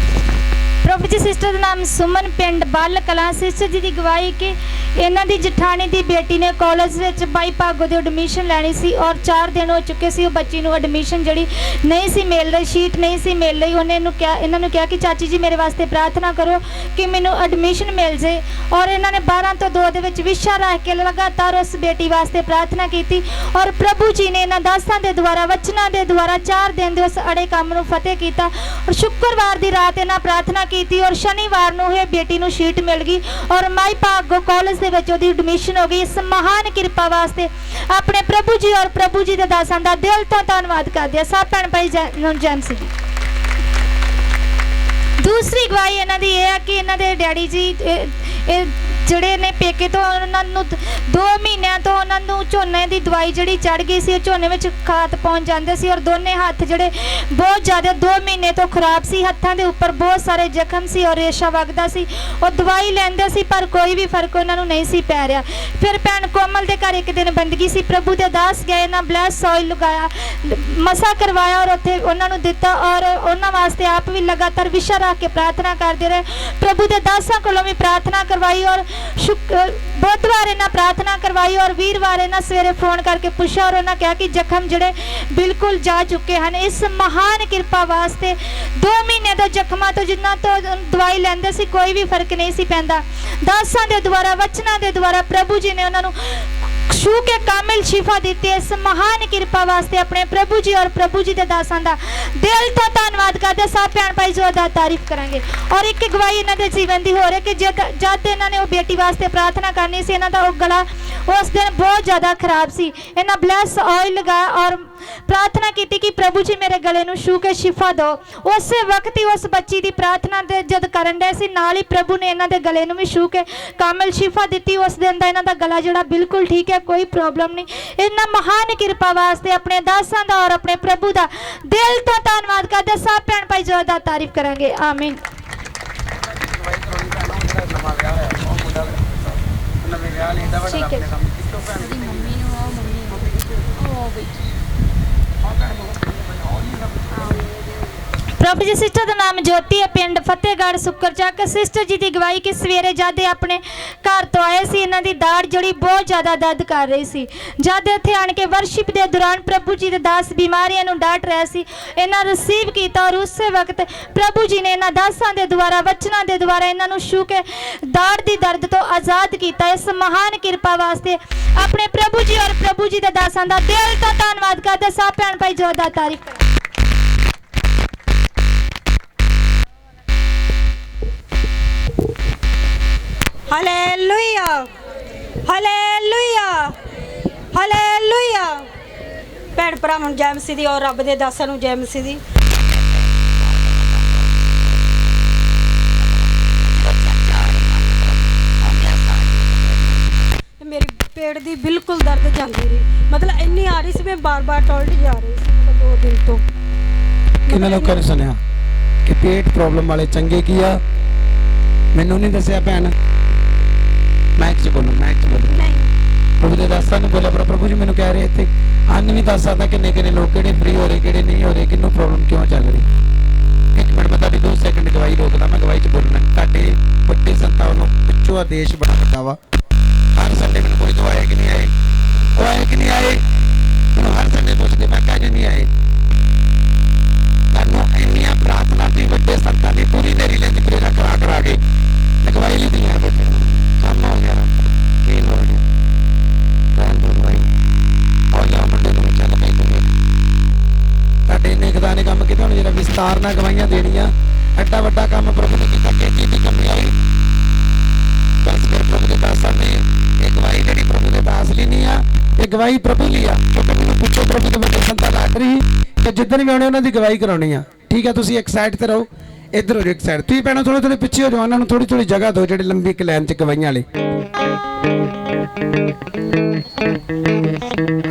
ਪ੍ਰਭੂ ਜੀ ਸਿਸਟਰ ਦਾ ਨਾਮ ਸੁਮਨ, ਪਿੰਡ ਬੱਲ ਕਲਾਂ। ਸਿਸਟਰ ਜੀ ਦੀ ਗਵਾਹੀ ਕਿ ਇਹਨਾਂ ਦੀ ਜਠਾਣੀ ਦੀ ਬੇਟੀ ਨੇ ਕਾਲਜ ਵਿੱਚ ਬਾਈ ਭਾਗੋ ਦੀ ਐਡਮਿਸ਼ਨ ਲੈਣੀ ਸੀ ਔਰ 4 ਦਿਨ ਹੋ ਚੁੱਕੇ ਸੀ। ਉਹ ਬੱਚੀ ਨੂੰ ਐਡਮਿਸ਼ਨ ਜਿਹੜੀ ਨਹੀਂ ਸੀ ਮਿਲ ਰਹੀ, ਸ਼ੀਟ ਨਹੀਂ ਸੀ ਮਿਲ ਰਹੀ। ਉਹਨੇ ਇਹਨਾਂ ਨੂੰ ਕਿਹਾ ਕਿ ਚਾਚੀ ਜੀ ਮੇਰੇ ਵਾਸਤੇ ਪ੍ਰਾਰਥਨਾ ਕਰੋ ਕਿ ਮੈਨੂੰ ਐਡਮਿਸ਼ਨ ਮਿਲ ਜੇ। ਔਰ ਇਹਨਾਂ ਨੇ 12 ਤੋਂ 2 ਦੇ ਵਿੱਚ ਵਿਸ਼ਾ ਰੱਖ ਕੇ ਲਗਾਤਾਰ ਉਸ ਬੇਟੀ ਵਾਸਤੇ ਪ੍ਰਾਰਥਨਾ ਕੀਤੀ ਔਰ ਪ੍ਰਭੂ ਜੀ ਨੇ ਇਹਨਾਂ ਦਾਸਾਂ ਦੇ ਦੁਆਰਾ, ਵਚਨਾਂ ਦੇ ਦੁਆਰਾ 4 ਦਿਨ ਦੇ ਉਸ ਅੜੇ ਕੰਮ ਨੂੰ ਫਤਿਹ ਕੀਤਾ। ਔਰ ਸ਼ੁੱਕਰਵਾਰ ਦੀ ਰਾਤ ਇਹਨਾਂ ਪ੍ਰਾਰਥਨਾ ਕੀਤੀ ਔਰ ਸ਼ਨੀਵਾਰ ਨੂੰ ਇਹ ਬੇਟੀ ਨੂੰ ਸ਼ੀਟ ਮਿਲ ਗਈ ਔਰ ਮਾਈ ਭਾਗੋ ਕਾਲਜ ਦੇ ਵਿੱਚ ਉਹਦੀ ਐਡਮਿਸ਼ਨ ਹੋ ਗਈ। ਇਸ ਮਹਾਨ ਕਿਰਪਾ ਵਾਸਤੇ ਆਪਣੇ ਪ੍ਰਭੂ ਜੀ ਔਰ ਪ੍ਰਭੂ ਜੀ ਦੇ ਦਾਸਾਂ ਦਾ ਦਿਲ ਤੋਂ ਧੰਨਵਾਦ ਕਰਦੇ ਹਾਂ। ਸਭ ਭੈਣ ਭਾਈ ਜੈਨ ਸੀ। ਦੂਸਰੀ ਗਵਾਹੀ ਇਹਨਾਂ ਦੀ ਇਹ ਹੈ ਕਿ ਇਹਨਾਂ ਦੇ ਡੈਡੀ ਜੀ ਇਹ ਜਿਹੜੇ ਨੇ ਪੇਕੇ ਤੋਂ ਉਹਨਾਂ ਨੂੰ 2 ਮਹੀਨਿਆਂ ਤੋਂ ਉਹਨਾਂ ਨੂੰ ਝੋਨੇ ਦੀ ਦਵਾਈ ਜਿਹੜੀ ਚੜ ਗਈ ਸੀ। ਉਹ ਝੋਨੇ ਵਿੱਚ ਖਾਤ ਪਹੁੰਚ ਜਾਂਦੇ ਸੀ ਔਰ ਦੋਨੇ ਹੱਥ ਜਿਹੜੇ ਬਹੁਤ ਜ਼ਿਆਦਾ 2 ਮਹੀਨੇ ਤੋਂ ਖਰਾਬ ਸੀ। ਹੱਥਾਂ ਦੇ ਉੱਪਰ ਬਹੁਤ ਸਾਰੇ ਜ਼ਖਮ ਸੀ ਔਰ ਰੇਸ਼ਾ ਵਗਦਾ ਸੀ। ਉਹ ਦਵਾਈ ਲੈਂਦੇ ਸੀ ਪਰ ਕੋਈ ਵੀ ਫਰਕ ਉਹਨਾਂ ਨੂੰ ਨਹੀਂ ਸੀ ਪੈ ਰਿਹਾ। ਫਿਰ ਭੈਣ ਕੋਮਲ ਦੇ ਘਰ ਇੱਕ ਦਿਨ ਬੰਦਗੀ ਸੀ। ਪ੍ਰਭੂ ਦੇ ਦਾਸ ਗਏ ਨਾ ਬਲੈਸ ਆਇਲ ਲਗਾਇਆ, ਮਸਾ ਕਰਵਾਇਆ ਔਰ ਉੱਥੇ ਉਹਨਾਂ ਨੂੰ ਦਿੱਤਾ ਔਰ ਉਹਨਾਂ ਵਾਸਤੇ ਆਪ ਵੀ ਲਗਾਤਾਰ ਵਿਸ਼ਾ ਰੱਖ ਕੇ ਪ੍ਰਾਰਥਨਾ ਕਰਦੇ ਰਹੇ। ਪ੍ਰਭੂ ਦੇ ਦਾਸਾਂ ਕੋਲੋਂ ਵੀ ਪ੍ਰਾਰਥਨਾ ਕਰਵਾਈ ਔਰ ਬੁੱਧਵਾਰ ਇਹਨਾਂ ਪ੍ਰਾਰਥਨਾ ਕਰਵਾਈ ਔਰ ਵੀਰਵਾਰ ਇਹਨਾਂ ਸਵੇਰੇ ਫੋਨ ਕਰਕੇ ਪੁੱਛਿਆ ਔਰ ਉਹਨਾਂ ਕਿਹਾ ਕਿ ਜ਼ਖਮ ਜਿਹੜੇ ਬਿਲਕੁਲ ਜਾ ਚੁੱਕੇ ਹਨ। ਇਸ ਮਹਾਨ ਕਿਰਪਾ ਵਾਸਤੇ 2 ਮਹੀਨੇ ਦੇ ਜ਼ਖਮਾਂ ਤੋਂ ਜਿਨ੍ਹਾਂ ਤੋਂ ਦਵਾਈ ਲੈਂਦੇ ਸੀ ਕੋਈ ਵੀ ਫਰਕ ਨਹੀਂ ਸੀ ਪੈਂਦਾ। ਦਾਸਾਂ ਦੇ ਦੁਆਰਾ, ਵਚਨਾਂ ਦੇ ਦੁਆਰਾ ਪ੍ਰਭੂ ਜੀ ਨੇ ਉਹਨਾਂ ਨੂੰ ਛੂ ਕੇ ਕਾਮਿਲ ਸ਼ਿਫਾ ਦਿੱਤੀ। ਇਸ ਮਹਾਨ ਕਿਰਪਾ ਵਾਸਤੇ ਆਪਣੇ ਪ੍ਰਭੂ ਜੀ ਔਰ ਪ੍ਰਭੂ ਜੀ ਦੇ ਦਾਸਾਂ ਦਾ ਦਿਲ ਤੋਂ ਧੰਨਵਾਦ ਕਰਦੇ। ਸਭ ਭੈਣ ਭਾਈ ਜ਼ੋਰਦਾਰ ਤਾਰੀਫ ਕਰਾਂਗੇ। ਔਰ ਇੱਕ ਗਵਾਹੀ ਇਹਨਾਂ ਦੇ ਜੀਵਨ ਦੀ ਹੋ ਰਹੀ ਕਿ ਜਦ ਇਹਨਾਂ ਨੇ ਉਹ ਬੇਟੀ ਵਾਸਤੇ ਪ੍ਰਾਰਥਨਾ ਕਰਨੀ ਸੀ, ਇਹਨਾਂ ਦਾ ਉਹ ਗਲਾ ਉਸ ਦਿਨ ਬਹੁਤ ਜ਼ਿਆਦਾ ਖਰਾਬ ਸੀ। ਇਹਨਾਂ ਬਲੈਸ ਆਇਲ ਲਗਾਇਆ ਔਰ ਪ੍ਰਾਰਥਨਾ ਕੀਤੀ ਕਿ ਪ੍ਰਭੂ ਜੀ ਮੇਰੇ ਗਲੇ ਨੂੰ ਛੂ ਕੇ ਸ਼ਿਫਾ ਦਿਓ। ਉਸੇ ਵਕਤ ਹੀ ਉਸ ਬੱਚੀ ਦੀ ਪ੍ਰਾਰਥਨਾ ਦੇ ਜਦ ਕਰਨ ਦੇ ਸੀ ਨਾਲ ਹੀ ਪ੍ਰਭੂ ਨੇ ਇਹਨਾਂ ਦੇ ਗਲੇ ਨੂੰ ਵੀ ਛੂ ਕੇ ਕਾਮਿਲ ਸ਼ਿਫਾ ਦਿੱਤੀ। ਉਸ ਦਿਨ ਦਾ ਇਹਨਾਂ ਦਾ ਗਲਾ ਜਿਹੜਾ ਬਿਲਕੁਲ ਠੀਕ ਹੈ, ਕੋਈ ਪ੍ਰੋਬਲਮ ਨਹੀਂ। ਇਹਨਾਂ ਮਹਾਨ ਕਿਰਪਾ ਵਾਸਤੇ ਆਪਣੇ ਦਾਸਾਂ ਦਾ ਔਰ ਆਪਣੇ ਪ੍ਰਭੂ ਦਾ ਦਿਲ ਤੋਂ ਧੰਨਵਾਦ ਕਰਦੇ। ਸਭ ਭੈਣ ਭਾਈ ਜ਼ੋਰਦਾਰ ਤਾਰੀਫ ਕਰਾਂਗੇ। ਆਮੀਨ। ਠੀਕ ਹੈ। ਪ੍ਰਭੂ ਜੀ ਸਿਸਟਰ ਦਾ ਨਾਮ ਜੋਤੀ ਹੈ, ਪਿੰਡ ਫਤਿਹਗੜ੍ਹ ਸੁੱਕਰਚੱਕ। ਸਿਸਟਰ ਜੀ ਦੀ ਗਵਾਹੀ ਕਿ ਸਵੇਰੇ ਜਦ ਇਹ ਆਪਣੇ ਘਰ ਤੋਂ ਆਏ ਸੀ ਇਹਨਾਂ ਦੀ ਦਾੜ ਜਿਹੜੀ ਬਹੁਤ ਜ਼ਿਆਦਾ ਦਰਦ ਕਰ ਰਹੀ ਸੀ। ਜਦ ਇੱਥੇ ਆਣ ਕੇ ਵਰਸ਼ਿਪ ਦੇ ਦੌਰਾਨ ਪ੍ਰਭੂ ਜੀ ਦੇ ਦਾਸ ਬਿਮਾਰੀਆਂ ਨੂੰ ਡਾਂਟ ਰਹੇ ਸੀ, ਇਹਨਾਂ ਰਿਸੀਵ ਕੀਤਾ ਔਰ ਉਸੇ ਵਕਤ ਪ੍ਰਭੂ ਜੀ ਨੇ ਇਹਨਾਂ ਦਾਸਾਂ ਦੇ ਦੁਆਰਾ, ਵਚਨਾਂ ਦੇ ਦੁਆਰਾ ਇਹਨਾਂ ਨੂੰ ਛੂ ਕੇ ਦਾੜ ਦੀ ਦਰਦ ਤੋਂ ਆਜ਼ਾਦ ਕੀਤਾ। ਇਸ ਮਹਾਨ ਕਿਰਪਾ ਵਾਸਤੇ ਆਪਣੇ ਪ੍ਰਭੂ ਜੀ ਔਰ ਪ੍ਰਭੂ ਜੀ ਦੇ ਦਾਸਾਂ ਦਾ ਦਿਲ ਤੋਂ ਧੰਨਵਾਦ ਕਰਦੇ। ਸਭ ਭੈਣ ਭਾਈ ਜ਼ੋਰਦਾਰ ਤਾਰੀਫ ਕਰੋ। Hallelujah hallelujah hallelujah. ਭੈਣ ਭਰਾਵਾਂ ਨੂੰ ਜੈ ਮਸੀਹ ਦੀ ਔਰ ਰੱਬ ਦੇ ਦਾਸਾਂ ਨੂੰ ਜੈ ਮਸੀਹ ਦੀ। ਮੇਰੀ ਪੇਟ ਦੀ ਬਿਲਕੁਲ ਦਰਦ ਜਾਂਦੀ ਰਹੀ, ਮਤਲਬ ਇੰਨੀ ਆ ਰਹੀ ਸੀ ਮੈਂ ਬਾਰ-ਬਾਰ ਟਾਇਲਟ ਜਾ ਰਹੀ ਸੀ 2 ਦਿਨ ਤੋਂ। ਕਿੰਨੇ ਲੋਕਾਂ ਨੇ ਸੁਣਿਆ ਕਿ ਪੇਟ ਪ੍ਰੋਬਲਮ ਵਾਲੇ ਚੰਗੇ ਕੀ ਆ? ਮੈਨੂੰ ਨਹੀਂ ਦੱਸਿਆ ਭੈਣ, ਮੈਂ ਕਿਹ ਬੋਲੂ ਨਹੀਂ ਪ੍ਰਭੂ ਦੇ ਦਾਸਾਂ ਨੂੰ ਬੋਲਿਆ ਪ੍ਰਭੂ ਜੀ ਮੈਨੂੰ ਕਹਿ ਰਹੇ ਇੱਥੇ ਅੰਨ ਨਹੀਂ ਦੱਸ ਸਕਦਾ ਕਿੰਨੇ ਲੋਕ ਕਿਹੜੇ ਫ੍ਰੀ ਹੋ ਰਹੇ ਕਿਹੜੇ ਨਹੀਂ ਹੋ ਰਹੇ, ਕਿਹਨੂੰ ਪ੍ਰੋਬਲਮ ਕਿਉਂ ਚੱਲ ਰਹੀ। 1 ਮਿੰਟ ਮੈਂ ਤੁਹਾਡੀ 2 ਸੈਕਿੰਡ ਗਵਾਹੀ ਰੋਕਦਾ। ਮੈਂ ਗਵਾਹੀ 'ਚ ਬੋਲਣਾ ਤੁਹਾਡੇ ਵੱਡੇ ਸੰਤਾਂ ਨੂੰ ਪਿੱਛੋਂ ਆਦੇਸ਼ ਬਣਾ ਦਿੱਤਾ ਵਾ। ਹਰ ਸੰਡੇ ਮੈਨੂੰ ਕੋਈ ਦਵਾਈ ਕਿ ਨਹੀਂ ਆਏ, ਉਹ ਆਏ ਕਿ ਨਹੀਂ ਆਏ, ਮੈਨੂੰ ਹਰ ਸੰਡੇ ਪੁੱਛਦੇ ਮੈਂ ਕਹਿ ਨਹੀਂ ਆਏ। ਤੁਹਾਨੂੰ ਇੰਨੀਆਂ ਪ੍ਰਾਰਥਨਾ ਦੀ ਵੱਡੇ ਸੰਤਾਂ ਦੀ ਪੂਰੀ ਨੇਰੀ ਲੈਂਦੀ ਪ੍ਰੇਰਾ ਕਰਾ ਕੇ ਗਵਾਹੀ ਲਈ ਹੈ ਕੰਮ ਹੋ ਗਿਆ ਕੀ ਹੋ ਗਿਆ ਤੁਹਾਡੇ ਨੇ ਖੁਦਾ ਨੇ ਕੰਮ ਕੀਤਾ। ਹੁਣ ਜਿਹੜਾ ਵਿਸਤਾਰ ਨਾਲ ਗਵਾਹੀਆਂ ਦੇਣੀਆਂ, ਐਡਾ ਵੱਡਾ ਕੰਮ ਪ੍ਰਭੂ ਨੇ ਕੀਤਾ ਕਿ ਚੀਜ਼ ਦੀ ਕਮੀ ਆਈ। ਬਸ ਫਿਰ ਪ੍ਰਭੂ ਦੇ ਦਾਸਾਂ ਨੇ ਇਹ ਗਵਾਹੀ ਜਿਹੜੀ ਪ੍ਰਭੂ ਦੇ ਦਾਸ ਲਈ ਨਹੀਂ ਆ, ਇਹ ਗਵਾਹੀ ਪ੍ਰਭੂ ਲਈ ਆ। ਕਿਉਂਕਿ ਮੈਨੂੰ ਪੁੱਛੋ ਪ੍ਰਭੂ ਦੇ ਵੱਡੇ ਸੰਤਾਂ ਲੱਗ ਰਹੀ ਕਿ ਜਿੱਦਣ ਵੀ ਆਉਣੇ ਉਹਨਾਂ ਦੀ ਗਵਾਹੀ ਕਰਾਉਣੀ ਆ। ਠੀਕ ਹੈ, ਤੁਸੀਂ ਇੱਕ ਸਾਈਡ ਤੇ ਰਹੋ, ਇੱਧਰ ਹੋ ਜਾਓ ਇੱਕ ਸਾਈਡ। ਤੁਸੀਂ ਭੈਣੋ ਥੋੜੇ ਪਿੱਛੇ ਹੋ ਜਾਓ, ਉਹਨਾਂ ਨੂੰ ਥੋੜੀ ਜਗ੍ਹਾ ਦਿਓ ਜਿਹੜੇ ਲੰਬੀ ਇੱਕ ਲਾਈਨ 'ਚ ਗਵਾਹੀਆਂ ਵਾਲੇ।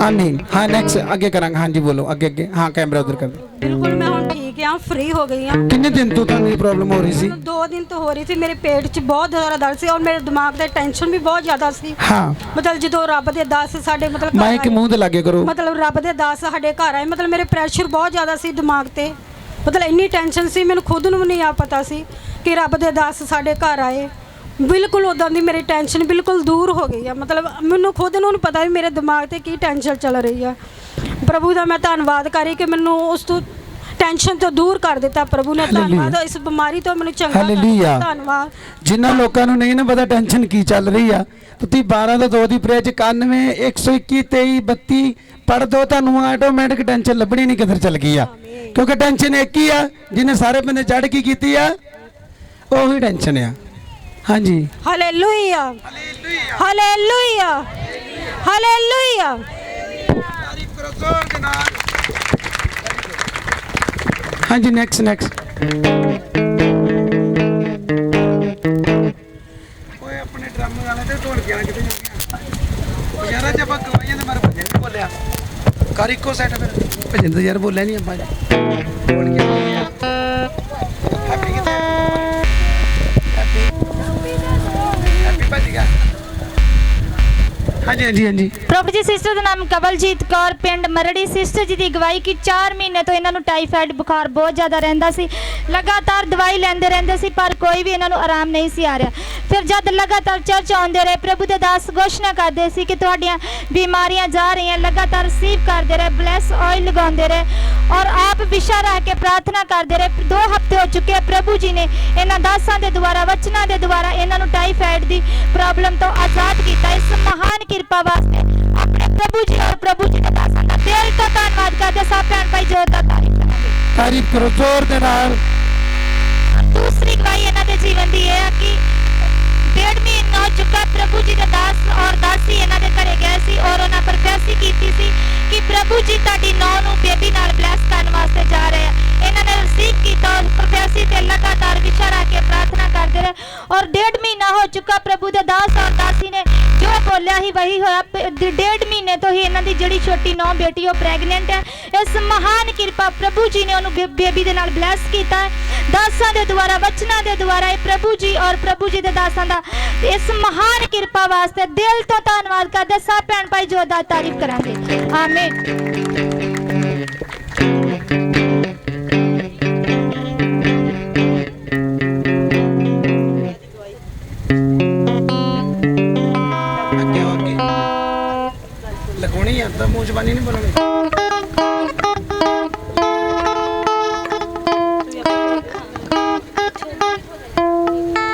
ਆਮੀਨ। ਹਾਂ ਨੈਕਸਟ ਅੱਗੇ ਕਰਾਂਗੇ। ਹਾਂਜੀ ਬੋਲੋ ਅੱਗੇ। ਹਾਂ ਕੈਮਰਾ ਉਧਰ ਕਰ। ਬਿਲਕੁਲ ਮੈਂ ਹੁਣ ਠੀਕ ਜਮਾਂ ਫ੍ਰੀ ਹੋ ਗਈ ਹਾਂ। ਕਿੰਨੇ ਦਿਨ ਤੋਂ ਤੁਹਾਨੂੰ ਇਹ ਪ੍ਰੋਬਲਮ ਹੋ ਰਹੀ ਸੀ? 2 दिन तो हो रही थी। मेरे पेट 'ਚ ਬਹੁਤ ਜ਼ਿਆਦਾ ਦਰਦ ਸੀ ਔਰ ਮੇਰੇ ਦਿਮਾਗ ਤੇ ਟੈਨਸ਼ਨ ਵੀ ਬਹੁਤ ਜ਼ਿਆਦਾ ਸੀ। ਹਾਂ, ਮਤਲਬ ਜਦੋਂ ਰੱਬ ਦੇ ਦਾਸ ਸਾਡੇ ਮਤਲਬ ਘਰ ਮਾਈਕ ਆਏ, ਮੂੰਹ ਤੇ ਲਾਗੇ ਕਰੋ। ਮਤਲਬ ਰੱਬ ਦੇ ਦਾਸ ਸਾਡੇ ਘਰ ਆਏ, ਮਤਲਬ ਮੇਰੇ ਪ੍ਰੈਸ਼ਰ ਬਹੁਤ ਜ਼ਿਆਦਾ ਸੀ ਦਿਮਾਗ ਤੇ। ਮਤਲਬ ਇੰਨੀ ਟੈਨਸ਼ਨ ਸੀ, ਮੈਨੂੰ ਖੁਦ ਨੂੰ ਵੀ ਨਹੀਂ ਆ ਪਤਾ ਸੀ ਕਿ ਰੱਬ ਦੇ ਦਾਸ ਸਾਡੇ ਘਰ ਆਏ। ਬਿਲਕੁਲ ਉਦਾਂ ਦੀ ਮੇਰੀ ਟੈਨਸ਼ਨ ਬਿਲਕੁਲ ਦੂਰ ਹੋ ਗਈ ਆ। ਮਤਲਬ ਮੈਨੂੰ ਖੁਦ ਨੂੰ ਨਹੀਂ ਪਤਾ ਵੀ ਮੇਰੇ ਦਿਮਾਗ ਤੇ ਕੀ ਟੈਨਸ਼ਨ ਚੱਲ ਰਹੀ ਆ। ਪ੍ਰਭੂ ਦਾ ਮੈਂ ਧੰਨਵਾਦ ਕਰੀ ਕਿ ਮੈਨੂੰ ਉਸ ਤੋਂ ਟੈਨਸ਼ਨ ਤੋਂ ਦੂਰ ਕਰ ਦਿੱਤਾ ਪ੍ਰਭੂ ਨੇ। ਧੰਨਵਾਦ, ਇਸ ਬਿਮਾਰੀ ਤੋਂ ਮੈਨੂੰ ਚੰਗਾ ਕਰ ਹਾਲੇਲੂਇਆ। ਦਿੱਤਾ। ਧੰਨਵਾਦ। ਜਿਨ੍ਹਾਂ ਲੋਕਾਂ ਨੂੰ ਨਹੀਂ ਨਾ ਪਤਾ ਟੈਨਸ਼ਨ ਕੀ ਚੱਲ ਰਹੀ ਆ, ਤੁਸੀਂ 12 ਤੋਂ 2 ਦੀ ਪ੍ਰੇਅਰ 'ਚ 91 121 23 32 ਪੜ੍ਹ ਦੋ, ਤੁਹਾਨੂੰ ਆਟੋਮੈਟਿਕ ਟੈਨਸ਼ਨ ਲੱਭਣੀ ਨਹੀਂ ਕਿੱਧਰ ਚੱਲ ਗਈ ਆ। ਕਿਉਂਕਿ ਟੈਨਸ਼ਨ ਇੱਕ ਹੀ ਆ, ਜਿਹਨੇ ਸਾਰੇ ਬੰਦੇ ਚੜ੍ਹ ਕੀ ਕੀਤੀ ਆ, ਉਹੀ ਟੈਨਸ਼ਨ ਆ। ਹਾਂਜੀ, ਹਾਲੇਲੂਇਆ, ਹਾਲੇਲੂਇਆ, ਹਾਲੇਲੂਇਆ। ਹਾਂਜੀ, ਨੈਕਸਟ ਓਏ ਆਪਣੇ ਡਰਮ ਵਾਲੇ ਤੇ ਢੋਲਕੀਆਂ ਕਿਤੇ ਜਾਂਦੀਆਂ ਯਾਰਾ, ਜੇ ਆਪਾਂ ਗਵਾਈਆਂ ਤੇ ਮਾਰ ਭਜਨ ਨਹੀਂ ਬੋਲਿਆ ਕਰ ਇੱਕੋ ਸੈਟ। ਫਿਰ ਭਜਨ ਤਾਂ ਯਾਰ ਬੋਲਿਆ ਨਹੀਂ ਆਪਾਂ ਢੋਲਕੀਆਂ ਹੈਪੀ ਕਿਤੇ ਹੈਪੀ ਭੱਜ ਗਿਆ। ਹਾਂਜੀ। ਪ੍ਰੋਫੈਟ ਜੀ ਸਿਸਟਰ ਦਾ ਨਾਮ ਕਵਲਜੀਤ ਕੌਰ, ਪਿੰਡ ਮਰੜੀ। ਸਿਸਟਰ ਜੀ ਦੀ ਅਗਵਾਈ ਕਿ 4 ਮਹੀਨੇ ਤੋਂ ਇਹਨਾਂ ਨੂੰ ਟਾਈਫਾਇਡ ਬੁਖਾਰ ਬਹੁਤ ਜ਼ਿਆਦਾ ਰਹਿੰਦਾ ਸੀ। ਲਗਾਤਾਰ ਦਵਾਈ ਲੈਂਦੇ ਰਹਿੰਦੇ ਸੀ ਪਰ ਕੋਈ ਵੀ ਇਹਨਾਂ ਨੂੰ ਆਰਾਮ ਨਹੀਂ ਸੀ ਆ ਰਿਹਾ। ਫਿਰ ਜਦ ਲਗਾਤਾਰ ਚਰਚ ਆਉਂਦੇ ਰਹੇ, ਪ੍ਰਭੂ ਦੇ ਦਾਸ ਘੋਸ਼ਣਾ ਕਰਦੇ ਸੀ ਕਿ ਤੁਹਾਡੀਆਂ ਬਿਮਾਰੀਆਂ ਜਾ ਰਹੀਆਂ। ਲਗਾਤਾਰ ਰਿਸੀਵ ਕਰਦੇ ਰਹੇ, ਬਲੈਸ ਆਇਲ ਲਗਾਉਂਦੇ ਰਹੇ ਔਰ ਆਪ ਵਿਸ਼ਾ ਰਹਿ ਕੇ ਪ੍ਰਾਰਥਨਾ ਕਰਦੇ ਰਹੇ। 2 ਹਫ਼ਤੇ ਹੋ ਚੁੱਕੇ ਆ, ਪ੍ਰਭੂ ਜੀ ਨੇ ਇਹਨਾਂ ਦਾਸਾਂ ਦੇ ਦੁਆਰਾ, ਵਚਨਾਂ ਦੇ ਦੁਆਰਾ ਇਹਨਾਂ ਨੂੰ ਟਾਈਫਾਇਡ ਦੀ ਪ੍ਰੋਬਲਮ ਤੋਂ ਆਜ਼ਾਦ ਕੀਤਾ। ਇਸ ਮਹਾਨ ਕਿਰਪਾ ਵਾਸਤੇ ਆਪਣੇ ਪ੍ਰਭੂ ਜੀ ਔਰ ਪ੍ਰਭੂ ਜੀ ਦੇ ਦਾਸਾਂ ਦਾ ਦਿਲ ਤੋਂ ਧੰਨਵਾਦ ਕਰਦੇ। ਸਭ ਭੈਣ ਭਾਈ ਜ਼ੋਰਦਾਰ ਤਾਰੀਫ ਕਰੋ ਜ਼ੋਰ ਦੇ ਨਾਲ। ਦੂਸਰੀ ਗਵਾਹੀ ਇਹਨਾਂ ਦੇ ਜੀਵਨ ਦੀ ਇਹ ਹੈ ਕਿ 1.5 ਮਹੀਨਾ ਹੋ ਚੁੱਕਾ, ਪ੍ਰਭੂ ਜੀ ਦੇ ਦਾਸ ਔਰ ਦਾਸੀ ਇਹਨਾਂ ਦੇ ਘਰੇ ਗਏ ਸੀ ਔਰ ਉਹਨਾਂ ਪ੍ਰੋਫੈਸੀ ਕੀਤੀ ਸੀ ਕਿ ਪ੍ਰਭੂ ਜੀ ਤੁਹਾਡੀ ਨੌਂ ਨੂੰ ਬੇਬੀ ਨਾਲ ਬਲੈਸ ਕਰਨ ਵਾਸਤੇ ਜਾ ਰਹੇ ਆ। ਇਹਨਾਂ ਨੇ ਰਿਸੀਵ ਕੀਤਾ ਔਰ ਪ੍ਰੋਫੈਸੀ ਤੇ ਲਗਾਤਾਰ ਵਿਸ਼ਾ ਰੱਖ ਕੇ ਪ੍ਰਾਰਥਨਾ ਕਰਦੇ ਰਹੇ ਔਰ 1.5 ਮਹੀਨਾ ਹੋ ਚੁੱਕਾ। ਪ੍ਰਭੂ ਦੇ ਦਾਸ ਔਰ ਦਾਸੀ ਨੇ ਜੋ ਬੋਲਿਆ ਹੀ ਵਹੀ ਹੋਇਆ। 1.5 ਮਹੀਨੇ ਤੋਂ ਹੀ ਇਹਨਾਂ ਦੀ ਜਿਹੜੀ ਛੋਟੀ ਨੌਂ ਬੇਟੀ ਉਹ ਪ੍ਰੈਗਨੈਂਟ ਹੈ। ਇਸ ਮਹਾਨ ਕਿਰਪਾ ਪ੍ਰਭੂ ਜੀ ਨੇ ਉਹਨੂੰ ਬੇਬੀ ਦੇ ਨਾਲ ਬਲੈਸ ਕੀਤਾ ਹੈ। ਦਾਸਾਂ ਦੇ ਦੁਆਰਾ, ਵਚਨਾਂ ਦੇ ਦੁਆਰਾ। ਇਹ ਪ੍ਰਭੂ ਜੀ ਔਰ ਪ੍ਰਭੂ ਜੀ ਦੇ ਦਾਸਾਂ ਦਾ ਇਸ ਮਹਾਨ ਕਿਰਪਾ ਵਾਸਤੇ ਦਿਲ ਤੋਂ ਧੰਨਵਾਦ ਕਰਦੇ। ਸਭ ਭੈਣ ਭਾਈ ਜ਼ੋਰਦਾਰ ਤਾਰੀਫ ਕਰਾਂਗੇ। ਆਮੀਨ। ਲਗਾਉਣੀ ਆ ਤਾਂ ਮੂੰਹ ਜ਼ਬਾਨੀ ਨਹੀਂ ਬੋਲਣੀ।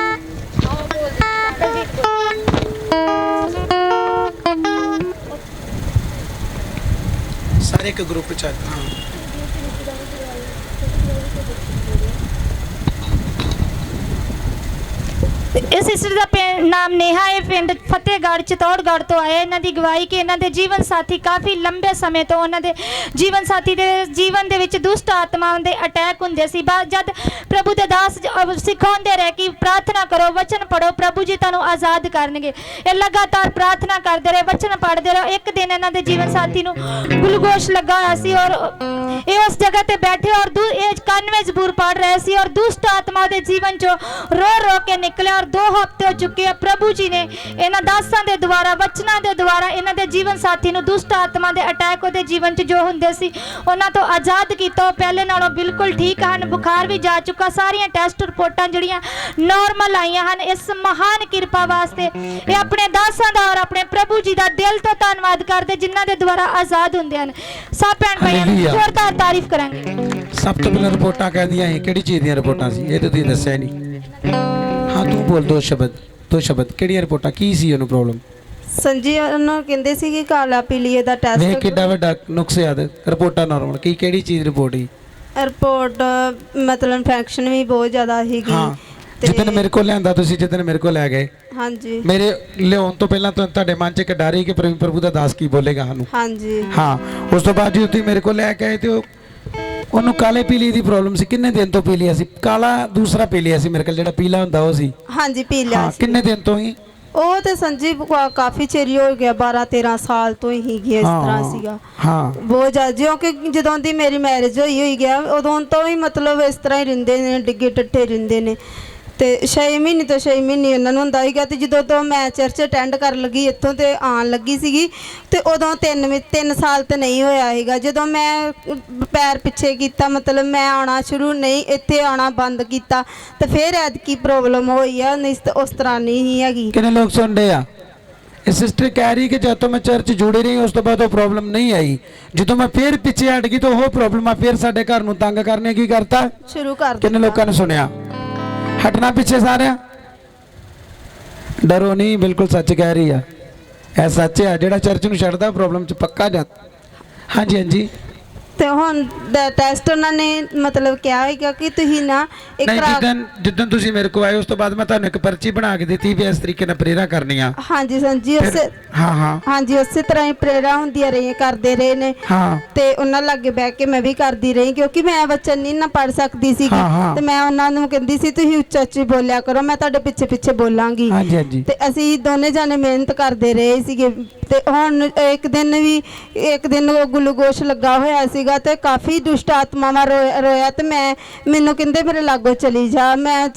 ਸਾਰੇ ਇੱਕ ਗਰੁੱਪ ਚ ਹਾਂ। ਇਸ ਸਿਸਟਰ ਦਾ ਨਾਮ ਨੇਹਾ ਹੈ, ਪਿੰਡ ਫਤਿਹਗੜ੍ਹ ਚਤੌੜਗੜ੍ਹ ਤੋਂ ਆਏ। ਇਹਨਾਂ ਦੀ ਗਵਾਹੀ ਕਿ ਇਹਨਾਂ ਦੇ ਜੀਵਨ ਸਾਥੀ ਕਾਫੀ ਲੰਬੇ ਸਮੇਂ ਤੋਂ ਉਹਨਾਂ ਦੇ ਜੀਵਨ ਸਾਥੀ ਦੇ ਜੀਵਨ ਦੇ ਵਿੱਚ ਦੁਸ਼ਟ ਆਤਮਾਵਾਂ ਦੇ ਅਟੈਕ ਹੁੰਦੇ ਸੀ। ਜਦ ਪ੍ਰਭੂ ਦੇ ਦਾਸ ਸਿਖਾਉਂਦੇ ਰਹੇ ਕਿ ਪ੍ਰਾਰਥਨਾ ਕਰੋ, ਵਚਨ ਪੜੋ, ਪ੍ਰਭੂ ਜੀ ਤੁਹਾਨੂੰ ਆਜ਼ਾਦ ਕਰਨਗੇ। ਇਹ ਲਗਾਤਾਰ ਪ੍ਰਾਰਥਨਾ ਕਰਦੇ ਰਹੇ, ਵਚਨ ਪੜ੍ਹਦੇ ਰਹੇ। ਇੱਕ ਦਿਨ ਇਹਨਾਂ ਦੇ ਜੀਵਨ ਸਾਥੀ ਨੂੰ ਗਲੂਕੋਸ਼ ਲੱਗਾ ਹੋਇਆ ਸੀ ਔਰ ਇਹ ਉਸ ਜਗ੍ਹਾ ਤੇ ਬੈਠੇ ਔਰ ਇਹ ਕੰਨ ਵਿੱਚ ਜ਼ਬੂਰ ਪੜ੍ਹ ਰਹੇ ਸੀ ਔਰ ਦੁਸ਼ਟ ਆਤਮਾ ਦੇ ਜੀਵਨ ਚੋਂ ਰੋ ਕੇ ਨਿਕਲੇ ਔਰ 2 ਹਫ਼ਤੇ ਹੋ ਚੁੱਕੇ ਆ। ਪ੍ਰਭੂ ਜੀ ਨੇ ਇਹਨਾਂ ਦਾਸਾਂ ਦੇ ਦੁਆਰਾ, ਵਚਨਾਂ ਦੇ ਦੁਆਰਾ ਇਹਨਾਂ ਦੇ ਜੀਵਨ ਸਾਥੀ ਨੂੰ ਦੁਸ਼ਟ ਆਤਮਾ ਦੇ ਅਟੈਕ ਉਹਦੇ ਜੀਵਨ 'ਚ ਜੋ ਹੁੰਦੇ ਸੀ ਉਹਨਾਂ ਤੋਂ ਆਜ਼ਾਦ ਕੀਤਾ। ਉਹ ਪਹਿਲੇ ਨਾਲੋਂ ਬਿਲਕੁਲ ਠੀਕ ਹਨ, ਬੁਖਾਰ ਵੀ ਜਾ ਚੁੱਕਾ, ਸਾਰੀਆਂ ਟੈਸਟ ਰਿਪੋਰਟਾਂ ਜਿਹੜੀਆਂ ਨਾਰਮਲ ਆਈਆਂ ਹਨ। ਇਸ ਮਹਾਨ ਕਿਰਪਾ ਵਾਸਤੇ ਇਹ ਆਪਣੇ ਦਾਸਾਂ ਦਾ ਔਰ ਆਪਣੇ ਪ੍ਰਭੂ ਜੀ ਦਾ ਦਿਲ ਤੋਂ ਧੰਨਵਾਦ ਕਰਦੇ ਜਿਨ੍ਹਾਂ ਦੇ ਦੁਆਰਾ ਆਜ਼ਾਦ ਹੁੰਦੇ ਹਨ। ਸਭ ਭੈਣ ਭਾਈਆਂ ਨੂੰ ਜ਼ੋਰਦਾਰ ਤਾਰੀਫ ਕਰਾਂਗੇ। ਸਭ ਤੋਂ ਪਹਿਲਾਂ ਰਿਪੋਰਟਾਂ ਕਹਿੰਦੀਆਂ ਸੀ, ਕਿਹੜੀ ਚੀਜ਼ ਦੀਆਂ ਰਿਪੋਰਟਾਂ ਸੀ ਇਹ ਤਾਂ ਤੁਸੀਂ ਦੱਸਿਆ ਨਹੀਂ। ਹਾਂ ਤੂੰ ਬੋਲ ਦੋ ਸ਼ਬਦ ਕਿਹੜੀਆਂ ਰਿਪੋਰਟਾਂ, ਕੀ ਸੀ ਉਹਨੂੰ ਪ੍ਰੋਬਲਮ? ਸੰਜੀ ਉਹਨੂੰ ਕਹਿੰਦੇ ਸੀ ਕਿ ਕਾਲਾ ਪੀਲੀਏ ਦਾ ਵੇਖ ਟੈਸਟ। ਕਿੱਡਾ ਵੱਡਾ ਨੁਕਸ ਯਾਦ। ਰਿਪੋਰਟਾਂ ਨਾਰਮਲ, ਕਿਹੜੀ ਚੀਜ਼ ਰਿਪੋਰਟ ਹੀ? ਰਿਪੋਰਟ ਮਤਲਬ ਇਨਫੈਕਸ਼ਨ ਵੀ ਬਹੁਤ ਜ਼ਿਆਦਾ ਸੀਗੀ। ਹਾਂ, ਜਿੱਦਣ ਮੇਰੇ ਕੋਲ ਲਿਆਂਦਾ ਤੁਸੀਂ, ਜਿੱਦਣ ਮੇਰੇ ਕੋਲ ਲੈ ਗਏ, ਹਾਂਜੀ ਮੇਰੇ ਲਿਆਉਣ ਤੋਂ ਪਹਿਲਾਂ ਤੁਹਾਡੇ ਮਨ 'ਚ ਇੱਕ ਡਰ ਸੀ ਕਿ ਪ੍ਰਭੂ ਦਾ ਦਾਸ ਕੀ ਬੋਲੇਗਾ ਸਾਨੂੰ। ਹਾਂਜੀ ਹਾਂ, ਉਸ ਤੋਂ ਬਾਅਦ ਜਦੋਂ ਤੁਸੀਂ ਮੇਰੇ ਕੋਲ ਲੈ ਕੇ ਆਏ ਤੇ ਉਹਨੂੰ ਕਾਲੇ ਪੀਲੀ ਦੀ ਪ੍ਰੋਬਲਮ ਸੀ। ਕਿੰਨੇ ਦਿਨ ਤੋਂ ਪੀਲੀਆ ਸੀ? ਕਾਲਾ ਦੂਸਰਾ ਪੀਲੀਆ ਸੀ ਮੇਰੇ ਕੋਲ, ਜਿਹੜਾ ਪੀਲਾ ਹੁੰਦਾ ਉਹ ਸੀ। ਹਾਂਜੀ ਪੀ ਲਿਆ ਹਾਂ, ਸੀ। ਕਿੰਨੇ ਦਿਨ ਤੋਂ ਹੀ? ਉਹ ਤੇ ਸੰਜੀਵ ਕਾਫੀ ਚਿਰ ਹੀ ਹੋ ਗਿਆ, 12-13 ਸਾਲ ਤੋਂ ਹੀ ਗਿਆ ਇਸ ਤਰ੍ਹਾਂ ਸੀਗਾ। ਹਾਂ ਬਹੁਤ ਜ਼ਿਆਦਾ, ਜਿਉਂ ਕਿ ਜਦੋਂ ਦੀ ਮੇਰੀ ਮੈਰਿਜ ਹੋਈ ਗਿਆ ਉਦੋਂ ਤੋਂ ਹੀ ਮਤਲਬ ਇਸ ਤਰ੍ਹਾਂ ਹੀ ਰਹਿੰਦੇ ਨੇ, ਡਿੱਗੇ ਟੱਟੇ ਰਹਿੰਦੇ ਨੇ। ਤੇ 6 ਮਹੀਨੇ ਤੋਂ 6 ਮਹੀਨੇ ਉਹਨਾਂ ਨੂੰ ਹੁੰਦਾ ਸੀਗਾ। ਤੇ ਜਦੋਂ ਤੋਂ ਮੈਂ ਚਰਚ ਅਟੈਂਡ ਕਰਨ ਲੱਗੀ ਇੱਥੋਂ ਤੇ ਆਉਣ ਲੱਗੀ ਸੀਗੀ ਤੇ ਉਦੋਂ 3 ਸਾਲ ਤੇ ਨਹੀਂ ਹੋਇਆ ਸੀਗਾ। ਜਦੋਂ ਮੈਂ ਪੈਰ ਪਿੱਛੇ ਕੀਤਾ, ਮਤਲਬ ਮੈਂ ਆਉਣਾ ਸ਼ੁਰੂ ਨਹੀਂ, ਇੱਥੇ ਆਉਣਾ ਬੰਦ ਕੀਤਾ ਤੇ ਫਿਰ ਐਤਕੀ ਪ੍ਰੋਬਲਮ ਹੋਈ ਆ, ਨਹੀਂ ਤਾਂ ਉਸ ਤਰ੍ਹਾਂ ਨਹੀਂ ਹੀ ਹੈਗੀ। ਕਿੰਨੇ ਲੋਕ ਸੁਣ ਰਹੇ ਆ? ਇਹ ਸਿਸਟਰ ਕਹਿ ਰਹੀ ਕਿ ਜਦ ਤੋਂ ਮੈਂ ਚਰਚ ਜੁੜੀ ਰਹੀ ਉਸ ਤੋਂ ਬਾਅਦ ਉਹ ਪ੍ਰੋਬਲਮ ਨਹੀਂ ਆਈ, ਜਦੋਂ ਮੈਂ ਫਿਰ ਪਿੱਛੇ ਹਟ ਗਈ ਤਾਂ ਉਹ ਪ੍ਰੋਬਲਮ ਆ ਫਿਰ ਸਾਡੇ ਘਰ ਨੂੰ ਤੰਗ ਕਰਨੇ ਕੀ ਕਰਤਾ ਸ਼ੁਰੂ ਕਰ ਕਿੰਨੇ ਦਿੱਤਾ। ਲੋਕਾਂ ਨੇ ਸੁਣਿਆ? ਹਟਣਾ ਪਿੱਛੇ ਸਾਰਿਆਂ, ਡਰੋ ਨਹੀਂ, ਬਿਲਕੁਲ ਸੱਚ ਕਹਿ ਰਹੀ ਆ। ਇਹ ਸੱਚ ਆ, ਜਿਹੜਾ ਚਰਚ ਨੂੰ ਛੱਡਦਾ ਪ੍ਰੋਬਲਮ ਚ ਪੱਕਾ ਜਾ। ਹਾਂਜੀ ਹਾਂਜੀ। ਤੇ ਹੁਣ ਟੈਸਟ ਉਹਨਾਂ ਨੇ ਮਤਲਬ ਕਿਹਾ ਹੈਗਾ ਕਿ ਤੁਸੀਂ ਨਾ ਇੱਕ ਨਹੀਂ, ਜਿੱਦਣ ਤੁਸੀਂ ਮੇਰੇ ਕੋਲ ਆਏ ਉਸ ਤੋਂ ਬਾਅਦ ਮੈਂ ਤੁਹਾਨੂੰ ਇੱਕ ਪਰਚੀ ਬਣਾ ਕੇ ਦਿੱਤੀ ਵੀ ਇਸ ਤਰੀਕੇ ਨਾਲ ਪ੍ਰੇਰਾ ਕਰਨੀ ਆ। ਹਾਂਜੀ ਸੰਜੀ, ਉਸੇ ਹਾਂ ਹਾਂਜੀ ਉਸੇ ਤਰ੍ਹਾਂ ਹੀ ਪ੍ਰੇਰਾ ਹੁੰਦੀਆਂ ਰਹੀਆਂ, ਕਰਦੇ ਰਹੇ ਨੇ। ਹਾਂ ਤੇ ਉਹਨਾਂ ਲਾਗੇ ਬਹਿ ਕੇ ਮੈਂ ਵੀ ਕਰਦੀ ਰਹੀ, ਕਿਉਂਕਿ ਮੈਂ ਵਚਨ ਨਹੀਂ ਨਾ ਪੜ ਸਕਦੀ ਸੀ ਤੇ ਮੈਂ ਉਹਨਾਂ ਨੂੰ ਕਹਿੰਦੀ ਸੀ ਤੁਸੀਂ ਉੱਚਾ ਉੱਚੀ ਬੋਲਿਆ ਕਰੋ, ਮੈਂ ਤੁਹਾਡੇ ਪਿੱਛੇ ਪਿੱਛੇ ਬੋਲਾਂਗੀ। ਹਾਂਜੀ ਹਾਂਜੀ। ਤੇ ਅਸੀਂ ਦੋਨੇ ਜਾਣੇ ਮਿਹਨਤ ਕਰਦੇ ਰਹੇ ਸੀਗੇ। ਤੇ ਹੁਣ ਇੱਕ ਦਿਨ ਗਲੂਕੋਸ਼ ਲੱਗਾ ਹੋਇਆ ਸੀਗਾ ਤੇ ਕਾਫੀ ਦੁਸ਼ਟ ਆਤਮਾਵਾਂ ਰੋਇਆ ਤੇ ਮੈਨੂੰ ਕਹਿੰਦੇ ਮੇਰੇ ਲਾਗੋਂ ਚਲੀ ਜਾ। ਮੈਂ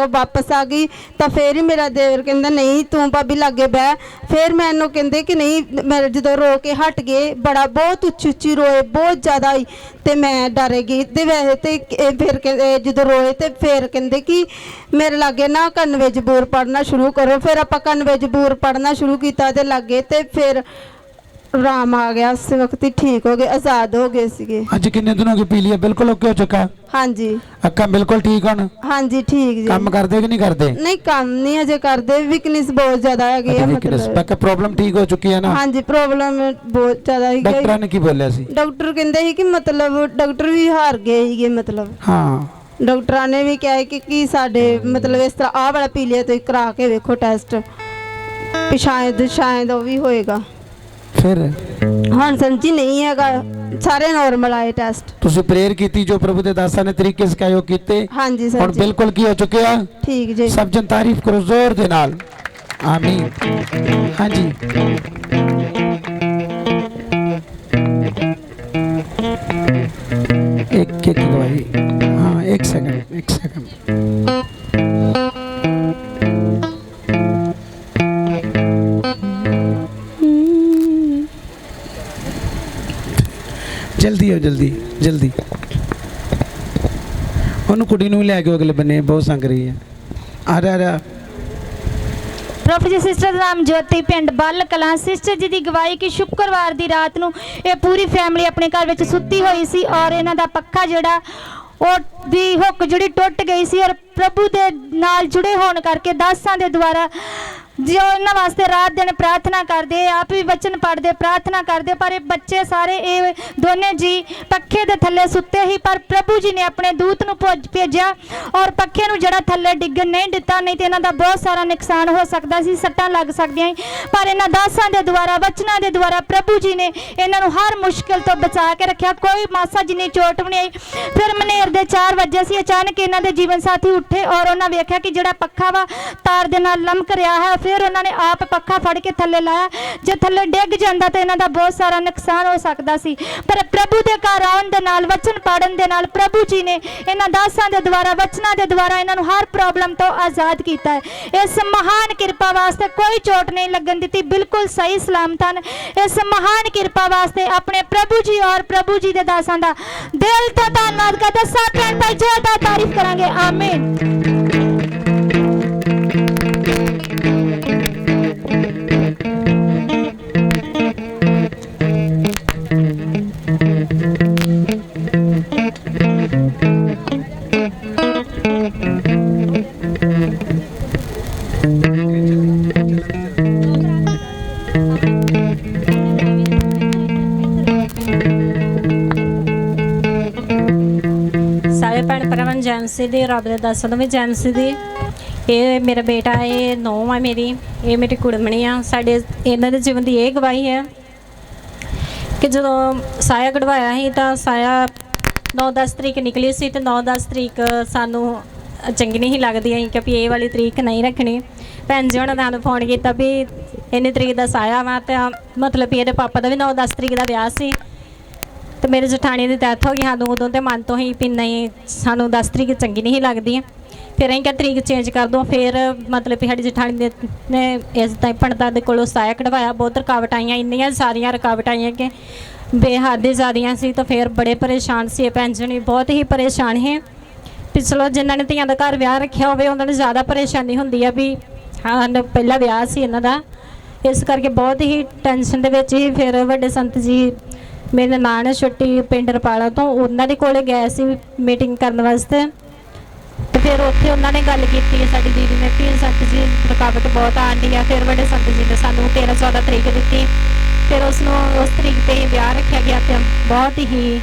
ਵਾਪਸ ਆ ਗਈ ਤਾਂ ਫਿਰ ਹੀ ਮੇਰਾ ਦੇਵਰ ਕਹਿੰਦਾ ਨਹੀਂ ਤੂੰ ਭਾਬੀ ਲਾਗੇ ਬਹਿ। ਫਿਰ ਮੈਨੂੰ ਕਹਿੰਦੇ ਕਿ ਨਹੀਂ, ਮੇਰੇ ਜਦੋਂ ਰੋ ਕੇ ਹਟ ਗਏ, ਬਹੁਤ ਉੱਚੀ ਉੱਚੀ ਰੋਏ, ਬਹੁਤ ਜ਼ਿਆਦਾ ਹੀ, ਤੇ ਮੈਂ ਡਰ ਗਈ। ਤੇ ਵੈਸੇ ਤੇ ਫਿਰ ਜਦੋਂ ਰੋਏ ਤੇ ਫਿਰ ਕਹਿੰਦੇ ਕਿ ਮੇਰੇ ਲਾਗੇ ਨਾ ਕੰਨਵੇ ਜ਼ਬੂਰ ਪੜ੍ਹਨਾ ਸ਼ੁਰੂ ਕਰੋ। ਫਿਰ ਆਪਾਂ ਕੰਨਵੇ ਜ਼ਬੂਰ ਪੜ੍ਹਨਾ ਸ਼ੁਰੂ ਕੀਤਾ ਤੇ ਲਾਗੇ ਤੇ ਫਿਰ ਆਰਾਮ ਆ ਗਿਆ, ਉਸ ਵਕਤ ਹੀ ਠੀਕ ਹੋ ਗਏ, ਆਜ਼ਾਦ ਹੋ ਗਏ ਸੀਗੇ। ਅੱਜ ਕਿੰਨੇ ਦਿਨ ਹੋ ਗਏ ਪੀ ਲਿਆ? ਬਿਲਕੁਲ ਓਕੇ ਹੋ ਚੁੱਕਾ? ਹਾਂਜੀ। ਅੱਖਾਂ ਬਿਲਕੁਲ ਠੀਕ ਹੁਣ? ਹਾਂਜੀ ਠੀਕ ਜੀ। ਕੰਮ ਕਰਦੇ ਕਿ ਨਹੀਂ ਕਰਦੇ? ਨਹੀਂ ਕੰਮ ਨਹੀਂ ਅਜੇ ਕਰਦੇ, ਵੀਕਨੈਸ ਬਹੁਤ ਜ਼ਿਆਦਾ ਹੈਗੀ ਆ ਮਤਲਬ ਪ੍ਰੋਬਲਮ ਠੀਕ ਹੋ ਚੁੱਕੀ ਹੈ ਨਾ? ਹਾਂਜੀ ਪ੍ਰੋਬਲਮ ਬਹੁਤ ਜ਼ਿਆਦਾ ਹੈਗੀ। ਡਾਕਟਰਾਂ ਨੇ ਕੀ ਬੋਲਿਆ ਸੀ? ਡਾਕਟਰ ਕਹਿੰਦੇ ਸੀ ਕਿ ਮਤਲਬ ਡਾਕਟਰ ਵੀ ਹਾਰ ਗਏ ਸੀਗੇ, ਮਤਲਬ ਹਾਂ ਡਾਕਟਰਾਂ ਨੇ ਵੀ ਕਿਹਾ ਕਿ ਸਾਡੇ ਮਤਲਬ ਇਸ ਤਰ੍ਹਾਂ ਆਹ ਵਾਲਾ ਪੀ ਲਿਆ, ਤੁਸੀਂ ਕਰਾ ਕੇ ਵੇਖੋ ਟੈਸਟ, ਸ਼ਾਇਦ ਉਹ ਵੀ ਹੋਏਗਾ। ਫਿਰ ਹੁਣ ਸੰਜੀ ਨਹੀਂ ਹੈਗਾ, ਸਾਰੇ ਨਾਰਮਲ ਆਏ ਟੈਸਟ। ਤੁਸੀਂ ਪ੍ਰੇਅਰ ਕੀਤੀ, ਜੋ ਪ੍ਰਭੂ ਦੇ ਦਾਸਾਂ ਨੇ ਤਰੀਕੇ ਸਿਖਾਏ ਉਹ ਕੀਤੇ? ਹਾਂਜੀ ਹੁਣ ਸਰ ਬਿਲਕੁਲ ਕੀ ਹੋ ਚੁੱਕਿਆ? ਠੀਕ ਜੀ। ਸਭ ਜਨ ਤਾਰੀਫ ਕਰੋ ਜ਼ੋਰ ਦੇ ਨਾਲ, ਆਮੀਨ। ਹਾਂਜੀ एक गवाही। हाँ एक सेकंड। जल्दी हो, जल्दी। ਉਹਨੂੰ ਕੁੜੀ ਨੂੰ ਲੈ ਕੇ ਅਗਲੇ ਬੰਨੇ ਬਹੁਤ ਸੰਗ ਰਹੀ ਹੈ। ਆ ਰਿਹਾ ਪ੍ਰੋਫੈਸਰ ਜੀ ਸਿਸਟਰ ਦਾ ਨਾਮ ਜੋਤੀ, ਪਿੰਡ ਬੱਲ ਕਲਾਂ। ਸਿਸਟਰ ਜੀ ਦੀ ਗਵਾਹੀ ਕਿ ਸ਼ੁੱਕਰਵਾਰ ਦੀ ਰਾਤ ਨੂੰ ਇਹ ਪੂਰੀ ਫੈਮਿਲੀ ਆਪਣੇ ਘਰ ਵਿੱਚ ਸੁੱਤੀ ਹੋਈ ਸੀ ਔਰ ਇਹਨਾਂ ਦਾ ਪੱਖਾ ਜਿਹੜਾ ਉਹ ਦੀ ਹੁੱਕ ਜਿਹੜੀ ਟੁੱਟ ਗਈ ਸੀ ਔਰ ਪ੍ਰਭੂ ਦੇ ਨਾਲ ਜੁੜੇ ਹੋਣ ਕਰਕੇ ਦਾਸਾਂ ਦੇ ਦੁਆਰਾ जो इन्होंने वास्ते रात दिन प्रार्थना करते, आप भी वचन पढ़ते, प्रार्थना करते, पर ये बच्चे सारे ये दोने जी पखे के थले सुते ही, पर प्रभु जी ने अपने दूत नूं भेजा और पखे नूं जड़ा थले डिगन नहीं दिता, नहीं तो इन्हां दा बहुत सारा नुकसान हो सकता सी, सट्टां लग सकदियां। पर इन्हां दासां दे द्वारा, वचनां दे द्वारा प्रभु जी ने इन्हां नूं हर मुश्किल तो बचा के रखा, कोई मासा जिन्नी चोट भी नहीं आई। फिर मनेर दे 4 वजे सी, अचानक इन्हां दे जीवन साथी उठे और उन्हां वेख्या कि जिहड़ा पखा वा तार दे नाल लमक रहा है। फिर उन्होंने आप पखा फड़ के थले लाया, जो थले डिग जाता तो इन्हों का बहुत सारा नुकसान हो सकता सी, पर प्रभु के घर आने के नाल, वचन पढ़न के नाल प्रभु जी ने इन्होंने दासां के द्वारा, वचनां के द्वारा इन्हों हर प्रॉब्लम तो आज़ाद किया है। इस महान किरपा वास्ते कोई चोट नहीं लगन दी, बिल्कुल सही सलामत हैं। इस महान किरपा वास्ते अपने प्रभु जी और प्रभु जी के दासां दा दिल तो धन्यवाद करदा। सब भैन भाई जोरदार तारीफ करांगे, आमीन। सारे भैन भरावां जै मसीह दी, रब दे दासां नूं भी जै मसीह दी। ये मेरा बेटा, ये नौं आ मेरी, ये मेरी कुड़मणी आ। साडे इन्हां दे जीवन दी ये गवाही है कि जदों साया कढवाया ही तां साया 9-10 तरीक निकली सी ते 9-10 तरीक सानू ਚੰਗੀ ਨਹੀਂ ਲੱਗਦੀ ਅਸੀਂ ਕਿ ਵੀ ਇਹ ਵਾਲੀ ਤਰੀਕ ਨਹੀਂ ਰੱਖਣੀ। ਭੈਣ ਜੀ ਉਹਨਾਂ ਨੇ ਸਾਨੂੰ ਫੋਨ ਕੀਤਾ ਵੀ ਇੰਨੀ ਤਰੀਕ ਦਾ ਸਾਇਆ ਵਾ, ਤਾਂ ਮਤਲਬ ਵੀ ਇਹਦੇ ਪਾਪਾ ਦਾ ਵੀ 9-10 ਤਰੀਕ ਦਾ ਵਿਆਹ ਸੀ ਤੇ ਮੇਰੇ ਜਠਾਣੀ ਦੀ ਡੈਥ ਹੋ ਗਈ। ਸਾਨੂੰ ਉਦੋਂ ਤੇ ਮਨ ਤੋਂ ਹੀ ਵੀ ਨਹੀਂ, ਸਾਨੂੰ 10 ਤਰੀਕ ਚੰਗੀ ਨਹੀਂ ਲੱਗਦੀ। ਫਿਰ ਅਸੀਂ ਕਿਹਾ ਤਰੀਕ ਚੇਂਜ ਕਰ ਦੋ। ਫਿਰ ਮਤਲਬ ਵੀ ਸਾਡੀ ਜਠਾਣੀ ਨੇ ਇਸ ਤਾਂ ਪੰਡਤਾਂ ਦੇ ਕੋਲੋਂ ਸਾਇਆ ਕਢਵਾਇਆ। ਬਹੁਤ ਰੁਕਾਵਟ ਆਈਆਂ, ਇੰਨੀਆਂ ਸਾਰੀਆਂ ਰੁਕਾਵਟ ਆਈਆਂ ਕਿ ਬੇਹੱਦ ਜ਼ਿਆਦੀਆਂ ਸੀ। ਤਾਂ ਫਿਰ ਬੜੇ ਪਰੇਸ਼ਾਨ ਸੀ ਭੈਣ ਜੀ ਨੇ, ਬਹੁਤ ਹੀ ਪਰੇਸ਼ਾਨ ਹੈ। ਪਿਛਲੋ ਜਿਨ੍ਹਾਂ ਨੇ ਧੀਆਂ ਦਾ ਘਰ ਵਿਆਹ ਰੱਖਿਆ ਹੋਵੇ ਉਹਨਾਂ ਨੂੰ ਜ਼ਿਆਦਾ ਪਰੇਸ਼ਾਨੀ ਹੁੰਦੀ ਆ ਵੀ ਹਾਂ ਪਹਿਲਾ ਵਿਆਹ ਸੀ ਇਹਨਾਂ ਦਾ, ਇਸ ਕਰਕੇ ਬਹੁਤ ਹੀ ਟੈਨਸ਼ਨ ਦੇ ਵਿੱਚ ਹੀ। ਫਿਰ ਵੱਡੇ ਸੰਤ ਜੀ ਮੇਰੇ ਨਾਨ ਛੁੱਟੀ ਪਿੰਡ ਰਪਾਲਾ ਤੋਂ ਉਹਨਾਂ ਦੇ ਕੋਲੇ ਗਏ ਸੀ ਮੀਟਿੰਗ ਕਰਨ ਵਾਸਤੇ। ਤੇ ਫਿਰ ਉੱਥੇ ਉਹਨਾਂ ਨੇ ਗੱਲ ਕੀਤੀ ਸਾਡੀ ਦੀਦੀ ਨੇ ਵੀ ਸੰਤ ਜੀ ਰੁਕਾਵਟ ਬਹੁਤ ਆਉਂਦੀ ਆ। ਫਿਰ ਵੱਡੇ ਸੰਤ ਜੀ ਨੇ ਸਾਨੂੰ 13-14 ਤਰੀਕ ਦਿੱਤੀ। ਫਿਰ ਉਸ ਤਰੀਕ 'ਤੇ ਹੀ ਵਿਆਹ ਰੱਖਿਆ ਗਿਆ ਅਤੇ ਬਹੁਤ ਹੀ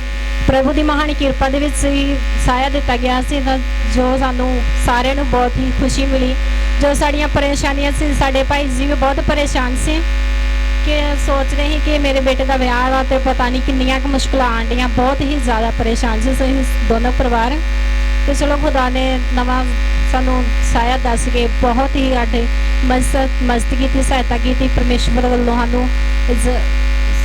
ਪ੍ਰਭੂ ਦੀ ਮਹਾਨ ਕਿਰਪਾ ਦੇ ਵਿੱਚ ਹੀ ਸਾਇਆ ਦਿੱਤਾ ਗਿਆ ਸੀ, ਜੋ ਸਾਨੂੰ ਸਾਰਿਆਂ ਨੂੰ ਬਹੁਤ ਹੀ ਖੁਸ਼ੀ ਮਿਲੀ। ਜੋ ਸਾਡੀਆਂ ਪਰੇਸ਼ਾਨੀਆਂ ਸੀ, ਸਾਡੇ ਭਾਈ ਜੀ ਵੀ ਬਹੁਤ ਪਰੇਸ਼ਾਨ ਸੀ ਕਿ ਸੋਚ ਰਹੇ ਸੀ ਕਿ ਮੇਰੇ ਬੇਟੇ ਦਾ ਵਿਆਹ ਵਾ ਅਤੇ ਪਤਾ ਨਹੀਂ ਕਿੰਨੀਆਂ ਕੁ ਮੁਸ਼ਕਿਲਾਂ ਆਉਣ ਡੀਆਂ। ਬਹੁਤ ਹੀ ਜ਼ਿਆਦਾ ਪਰੇਸ਼ਾਨ ਸੀ ਅਸੀਂ ਦੋਨੋਂ ਪਰਿਵਾਰ। ਅਤੇ ਚਲੋ ਖੁਦਾ ਨੇ ਨਵਾਂ ਸਾਨੂੰ ਸਾਇਆ ਦੱਸ ਕੇ ਬਹੁਤ ਹੀ ਸਾਡੇ ਮਦਦ ਕੀਤੀ, ਸਹਾਇਤਾ ਕੀਤੀ। ਪਰਮੇਸ਼ਵਰ ਵੱਲੋਂ ਸਾਨੂੰ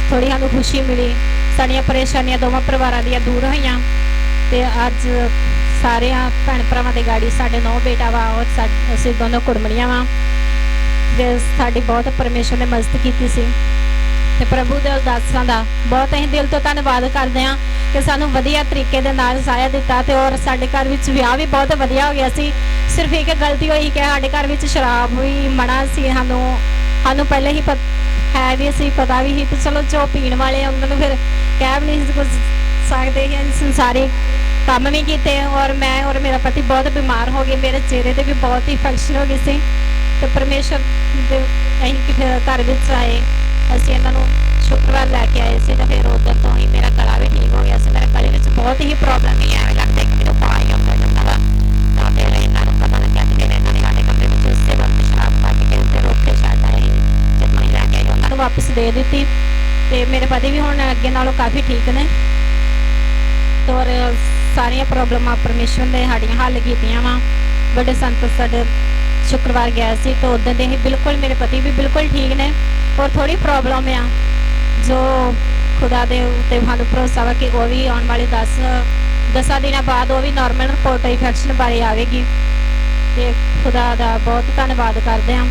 ਥੋੜ੍ਹੀ ਸਾਨੂੰ ਖੁਸ਼ੀ ਮਿਲੀ। ਸਾਡੀਆਂ ਪਰੇਸ਼ਾਨੀਆਂ ਦੋਵਾਂ ਪਰਿਵਾਰਾਂ ਦੀਆਂ ਦੂਰ ਹੋਈਆਂ ਅਤੇ ਅੱਜ ਸਾਰਿਆਂ ਭੈਣ ਭਰਾਵਾਂ ਦੇ ਗਾੜੀ ਸਾਡੇ 9 ਬੇਟਾ ਵਾ ਔਰ ਅਸੀਂ ਦੋਨੋਂ ਕੁੜਮਣੀਆਂ ਵਾ। ਅਤੇ ਸਾਡੀ ਬਹੁਤ ਪਰਮੇਸ਼ਵਰ ਨੇ ਮਦਦ ਕੀਤੀ ਸੀ ਅਤੇ ਪ੍ਰਭੂ ਦੇ ਅਰਦਾਸਾਂ ਦਾ ਬਹੁਤ ਅਸੀਂ ਦਿਲ ਤੋਂ ਧੰਨਵਾਦ ਕਰਦੇ ਹਾਂ ਕਿ ਸਾਨੂੰ ਵਧੀਆ ਤਰੀਕੇ ਦੇ ਨਾਲ ਸਾਇਆ ਦਿੱਤਾ। ਅਤੇ ਔਰ ਸਾਡੇ ਘਰ ਵਿੱਚ ਵਿਆਹ ਵੀ ਬਹੁਤ ਵਧੀਆ ਹੋ ਗਿਆ ਸੀ। ਸਿਰਫ ਇੱਕ ਗਲਤੀ ਹੋਈ ਕਿ ਸਾਡੇ ਘਰ ਵਿੱਚ ਸ਼ਰਾਬ ਵੀ ਮਨਾ ਸੀ। ਸਾਨੂੰ ਪਹਿਲੇ ਹੀ ਹੈ ਵੀ ਅਸੀਂ ਪਤਾ ਵੀ ਸੀ। ਅਤੇ ਚਲੋ ਜੋ ਪੀਣ ਵਾਲੇ ਉਹਨਾਂ ਨੂੰ ਫਿਰ ਕਹਿ ਵੀ ਨਹੀਂ ਕੁਝ ਸਕਦੇ ਸੀ। ਸੰਸਾਰੀ ਕੰਮ ਵੀ ਕੀਤੇ ਔਰ ਮੈਂ ਔਰ ਮੇਰਾ ਪਤੀ ਬਹੁਤ ਬਿਮਾਰ ਹੋ ਗਏ। ਮੇਰੇ ਚਿਹਰੇ 'ਤੇ ਵੀ ਬਹੁਤ ਇਨਫੈਕਸ਼ਨ ਹੋ ਗਈ ਸੀ। ਅਤੇ ਪਰਮੇਸ਼ਰ ਦੇ ਅਸੀਂ ਫਿਰ ਘਰ ਵਿੱਚ ਆਏ। ਅਸੀਂ ਇਹਨਾਂ ਨੂੰ ਸ਼ੁੱਕਰਵਾਰ ਲੈ ਕੇ ਆਏ ਸੀ ਅਤੇ ਫਿਰ ਉਦੋਂ ਤੋਂ ਹੀ ਮੇਰਾ ਗਲਾ ਵੀ ਠੀਕ ਹੋ ਗਿਆ ਸੀ। ਮੇਰੇ ਗਲੇ ਵਿੱਚ ਬਹੁਤ ਹੀ ਪ੍ਰੋਬਲਮ ਹੀ ਐਵੇਂ ਲੱਗਦਾ ਕਿ ਮੈਨੂੰ ਪਾ ਹੀ ਆਉਂਦਾ ਜਾਂਦਾ ਵਾ। ਤਾਂ ਫਿਰ ਇਹਨਾਂ ਨੂੰ ਪਤਾ ਲੱਗਿਆ ਕਿ ਇਹਨਾਂ ਨੇ ਸਾਡੇ ਕਮਰੇ ਵਿੱਚ ਉਸੇ ਵਕਤ ਸ਼ਰਾਬ ਕੱਢ ਕੇ ਉੱਤੇ ਰੋਕ ਕੇ ਛੱਡ ਆਏ। ਜਦ ਮੈਂ ਲੈ ਕੇ ਆਈ ਉਹਨਾਂ ਨੂੰ ਵਾਪਸ ਦੇ ਦਿੱਤੀ ਅਤੇ ਮੇਰੇ ਪਤੀ ਵੀ ਹੁਣ ਅੱਗੇ ਨਾਲੋਂ ਕਾਫੀ ਠੀਕ ਨੇ। ਔਰ ਸਾਰੀਆਂ ਪ੍ਰੋਬਲਮਾਂ ਪਰਮੇਸ਼ਵਰ ਨੇ ਸਾਡੀਆਂ ਹੱਲ ਕੀਤੀਆਂ ਵਾ। ਵੱਡੇ ਸੰਤ ਸਾਡੇ ਸ਼ੁੱਕਰਵਾਰ ਗਿਆ ਸੀ ਤਾਂ ਉਦੋਂ ਦੇ ਹੀ ਬਿਲਕੁਲ ਮੇਰੇ ਪਤੀ ਵੀ ਬਿਲਕੁਲ ਠੀਕ ਨੇ। ਔਰ ਥੋੜ੍ਹੀ ਪ੍ਰੋਬਲਮ ਆ ਜੋ ਖੁਦਾ ਦੇ ਉੱਤੇ ਸਾਨੂੰ ਭਰੋਸਾ ਵਾ ਕਿ ਉਹ ਵੀ ਆਉਣ ਵਾਲੇ 10 ਦਿਨਾਂ ਬਾਅਦ ਉਹ ਵੀ ਨਾਰਮਲ ਰਿਪੋਰਟ ਇਨਫੈਕਸ਼ਨ ਬਾਰੇ ਆਵੇਗੀ। ਅਤੇ ਖੁਦਾ ਦਾ ਬਹੁਤ ਧੰਨਵਾਦ ਕਰਦੇ ਹਾਂ।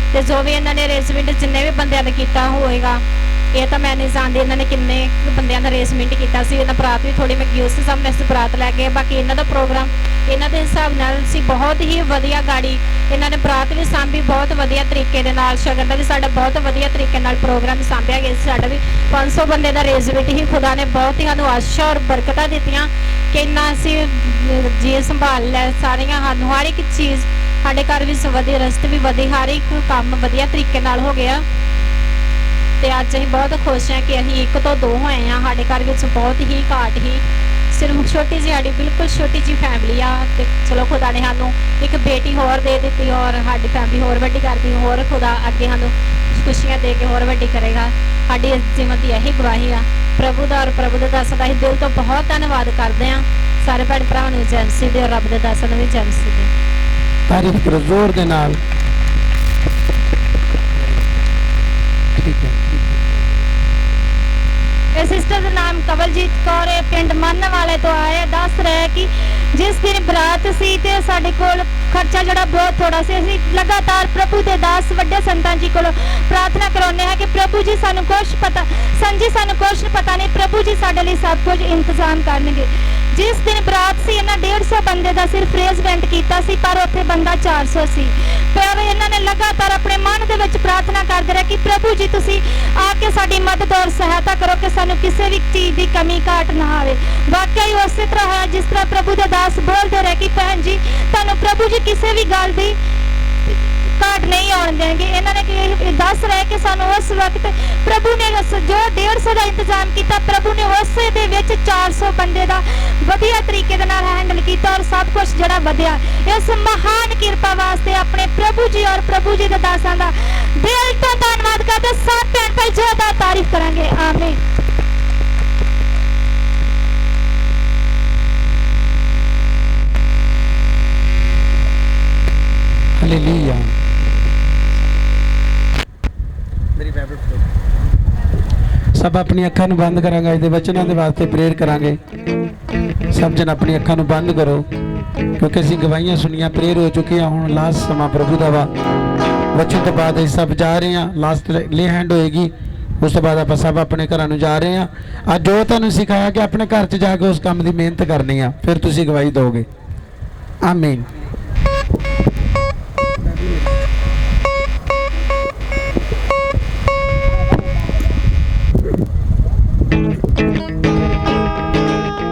ਅਤੇ ਜੋ ਵੀ ਇਹਨਾਂ ਨੇ ਅਰੇਂਜਮੈਂਟ ਜਿੰਨੇ ਵੀ ਬੰਦਿਆਂ ਦਾ ਕੀਤਾ ਹੋਏਗਾ, ਇਹ ਤਾਂ ਮੈਂ ਨਹੀਂ ਜਾਣਦੀ ਇਹਨਾਂ ਨੇ ਕਿੰਨੇ ਬੰਦਿਆਂ ਦਾ ਅਰੇਂਜਮੈਂਟ ਕੀਤਾ ਸੀ। ਇਹਨਾਂ ਬਰਾਤ ਵੀ ਥੋੜ੍ਹੀ ਮਹਿੰਗੀ ਉਸ ਸਾਹਮਣੇ ਅਸੀਂ ਬਰਾਤ ਲੈ ਕੇ ਬਾਕੀ ਇਹਨਾਂ ਦਾ ਪ੍ਰੋਗਰਾਮ ਇਹਨਾਂ ਦੇ ਹਿਸਾਬ ਨਾਲ ਸੀ ਬਹੁਤ ਹੀ ਵਧੀਆ। ਗਾੜੀ ਇਹਨਾਂ ਨੇ ਬਰਾਤ ਵੀ ਸਾਂਭੀ ਬਹੁਤ ਵਧੀਆ ਤਰੀਕੇ ਦੇ ਨਾਲ। ਸ਼ਗਨ ਦਾ ਵੀ ਸਾਡਾ ਬਹੁਤ ਵਧੀਆ ਤਰੀਕੇ ਨਾਲ ਪ੍ਰੋਗਰਾਮ ਸਾਂਭਿਆ ਗਿਆ ਸੀ। ਸਾਡਾ ਵੀ 500 ਬੰਦੇ ਦਾ ਅਰੇਂਜਮੈਂਟ ਹੀ। ਖੁਦਾ ਨੇ ਬਹੁਤ ਹੀ ਸਾਨੂੰ ਆਸ਼ਾ ਔਰ ਬਰਕਤਾਂ ਦਿੱਤੀਆਂ ਕਿ ਇੰਨਾ ਅਸੀਂ ਜੀ ਸੰਭਾਲ ਲੈ ਸਾਰੀਆਂ ਸਾਨੂੰ ਹਰ ਇੱਕ ਚੀਜ਼ ਸਾਡੇ ਘਰ ਵਿੱਚ ਵਧੀਆ, ਰਸਤੇ ਵੀ ਵਧੀਆ, ਹਰ ਇੱਕ ਕੰਮ ਵਧੀਆ ਤਰੀਕੇ ਨਾਲ ਹੋ ਗਿਆ। ਅਤੇ ਅੱਜ ਅਸੀਂ ਬਹੁਤ ਖੁਸ਼ ਹਾਂ ਕਿ ਅਸੀਂ 1 ਤੋਂ 2 ਹੋਏ ਹਾਂ। ਸਾਡੇ ਘਰ ਵਿੱਚ ਬਹੁਤ ਹੀ ਘਾਟ ਹੀ, ਸਿਰਫ ਛੋਟੀ ਜਿਹੀ ਸਾਡੀ ਬਿਲਕੁਲ ਛੋਟੀ ਜਿਹੀ ਫੈਮਿਲੀ ਆ। ਅਤੇ ਚਲੋ ਖੁਦਾ ਨੇ ਸਾਨੂੰ ਇੱਕ ਬੇਟੀ ਹੋਰ ਦੇ ਦਿੱਤੀ ਔਰ ਸਾਡੀ ਫੈਮਿਲੀ ਹੋਰ ਵੱਡੀ ਕਰਦੀ। ਹੋਰ ਖੁਦਾ ਅੱਗੇ ਸਾਨੂੰ ਖੁਸ਼ੀਆਂ ਦੇ ਕੇ ਹੋਰ ਵੱਡੀ ਕਰੇਗਾ। ਸਾਡੀ ਇਸ ਜੀਵਨ ਦੀ ਇਹੀ ਗਵਾਹੀ ਆ। ਪ੍ਰਭੂ ਦਾ ਔਰ ਪ੍ਰਭੂ ਦੇ ਦਾਸਾਂ ਦਾ ਅਸੀਂ ਦਿਲ ਤੋਂ ਬਹੁਤ ਧੰਨਵਾਦ ਕਰਦੇ ਹਾਂ। ਸਾਰੇ ਭੈਣ ਭਰਾਵਾਂ ਨੂੰ ਜੈ ਮਸੀਹ ਦੇ ਔਰ ਰੱਬ ਦੇ ਦਾਸਾਂ ਨੂੰ ਵੀ ਜੈ ਮਸੀਹ ਦੇ। ਤਾਰੀਫ ਕਰੋ ਜ਼ੋਰ ਦੇ ਨਾਲ। ਠੀਕ ਹੈ। ਇਹ ਸਿਸਟਰ ਦਾ ਨਾਮ ਕਵਲਜੀਤ ਕੌਰ ਹੈ, ਪਿੰਡ ਮੰਨ ਵਾਲੇ ਤੋਂ ਆਏ। ਦੱਸ ਰਹੇ ਕਿ ਜਿਸ ਦਿਨ ਬਰਾਤ ਸੀ ਤੇ ਸਾਡੇ ਕੋਲ ਖਰਚਾ ਜਿਹੜਾ ਬਹੁਤ ਥੋੜਾ ਸੀ। ਅਸੀਂ ਲਗਾਤਾਰ ਪ੍ਰਭੂ ਦੇ ਦਾਸ ਵੱਡੇ ਸੰਤਾਂ ਜੀ ਕੋਲੋਂ ਪ੍ਰਾਰਥਨਾ ਕਰਾਉਂਦੇ ਹਾਂ ਕਿ ਪ੍ਰਭੂ ਜੀ ਸਾਨੂੰ ਕੁਛ ਪਤਾ ਸਾਨੂੰ ਕੁਛ ਪਤਾ ਨਹੀਂ, ਪ੍ਰਭੂ ਜੀ ਸਾਡੇ ਲਈ ਸਭ ਕੁਝ ਇੰਤਜ਼ਾਮ ਕਰਨਗੇ। ਜਿਸ ਦਿਨ ਬਰਾਤ ਸੀ ਇਹਨਾਂ 150 ਬੰਦੇ ਦਾ ਸਿਰਫ ਅਰੇਂਜਮੈਂਟ ਕੀਤਾ ਸੀ, ਪਰ ਉੱਥੇ ਬੰਦਾ 400 ਸੀ। ਪਰ ਇਹਨਾਂ ਨੇ ਲਗਾਤਾਰ ਆਪਣੇ ਮਨ ਦੇ ਵਿੱਚ ਪ੍ਰਾਰਥਨਾ ਕਰਦੇ ਰਹੇ ਕਿ ਪ੍ਰਭੂ ਜੀ ਤੁਸੀਂ ਆ ਕੇ ਸਾਡੀ ਮਦਦ ਔਰ ਸਹਾਇਤਾ ਕਰੋ ਕਿ ਸਾਨੂੰ ਕਿਸੇ ਵੀ ਚੀਜ਼ ਦੀ ਕਮੀ ਘਾਟ ਨਾ ਆਵੇ। ਵਾਕਿਆ ਹੀ ਉਸੇ ਤਰ੍ਹਾਂ ਹੋਇਆ ਜਿਸ ਤਰ੍ਹਾਂ ਪ੍ਰਭੂ ਦੇ ਦਾਸ ਬੋਲਦੇ ਰਹੇ ਕਿ ਭੈਣ ਜੀ ਤੁਹਾਨੂੰ ਪ੍ਰਭੂ ਜੀ ਕਿਸੇ ਵੀ ਗੱਲ ਦੀ ਘਾਟ ਨਹੀਂ ਆਉਣ ਦੇਣਗੇ। ਇਹਨਾਂ ਨੇ ਦੱਸ ਰਹੇ ਕਿ ਸਾਨੂੰ ਉਸ ਵਕਤ ਪ੍ਰਭੂ ਨੇ ਜੋ 150 ਦਾ ਇੰਤਜ਼ਾਮ ਕੀਤਾ, ਪ੍ਰਭੂ ਨੇ ਉਸੇ ਦੇ ਵਿੱਚ 400 ਬੰਦੇ ਦਾ ਵਧੀਆ ਤਰੀਕੇ ਦੇ ਨਾਲ ਹੈਂਡਲ ਕੀਤਾ ਔਰ ਸਭ ਕੁਝ ਜਿਹੜਾ ਵਧਿਆ। ਇਸ ਮਹਾਨ ਕਿਰਪਾ ਵਾਸਤੇ ਆਪਣੇ ਪ੍ਰਭੂ ਜੀ ਔਰ ਪ੍ਰਭੂ ਜੀ ਦੇ ਦਾਸਾਂ ਦਾ ਦਿਲ ਤੋਂ ਧੰਨਵਾਦ ਕਰਦੇ। ਸਭ ਭੈਣ ਭਾਈ ਜੋਰਦਾਰ ਤਾਰੀਫ ਕਰਾਂਗੇ। ਆਮੀਨ। ਸਭ ਆਪਣੀ ਅੱਖਾਂ ਨੂੰ ਬੰਦ ਕਰਾਂਗੇ, ਅੱਜ ਦੇ ਵਚਨਾਂ ਦੇ ਵਾਸਤੇ ਪ੍ਰੇਰ ਕਰਾਂਗੇ। ਸਭ ਜਣ ਆਪਣੀ ਅੱਖਾਂ ਨੂੰ ਬੰਦ ਕਰੋ, ਕਿਉਂਕਿ ਅਸੀਂ ਗਵਾਹੀਆਂ ਸੁਣੀਆਂ, ਪ੍ਰੇਰ ਹੋ ਚੁੱਕੀ ਆ। ਹੁਣ ਲਾਸਟ ਸਮਾਂ ਪ੍ਰਭੂ ਦਾ ਵਾ, ਵਚਨ ਤੋਂ ਬਾਅਦ ਅਸੀਂ ਸਭ ਜਾ ਰਹੇ ਹਾਂ, ਲਾਸਟ ਲੇ ਹੈਂਡ ਹੋਏਗੀ, ਉਸ ਤੋਂ ਬਾਅਦ ਆਪਾਂ ਸਭ ਆਪਣੇ ਘਰਾਂ ਨੂੰ ਜਾ ਰਹੇ ਹਾਂ। ਅੱਜ ਜੋ ਤੁਹਾਨੂੰ ਸਿਖਾਇਆ ਕਿ ਆਪਣੇ ਘਰ 'ਚ ਜਾ ਕੇ ਉਸ ਕੰਮ ਦੀ ਮਿਹਨਤ ਕਰਨੀ ਆ, ਫਿਰ ਤੁਸੀਂ ਗਵਾਹੀ ਦਿਓਗੇ। ਆਮੀਨ।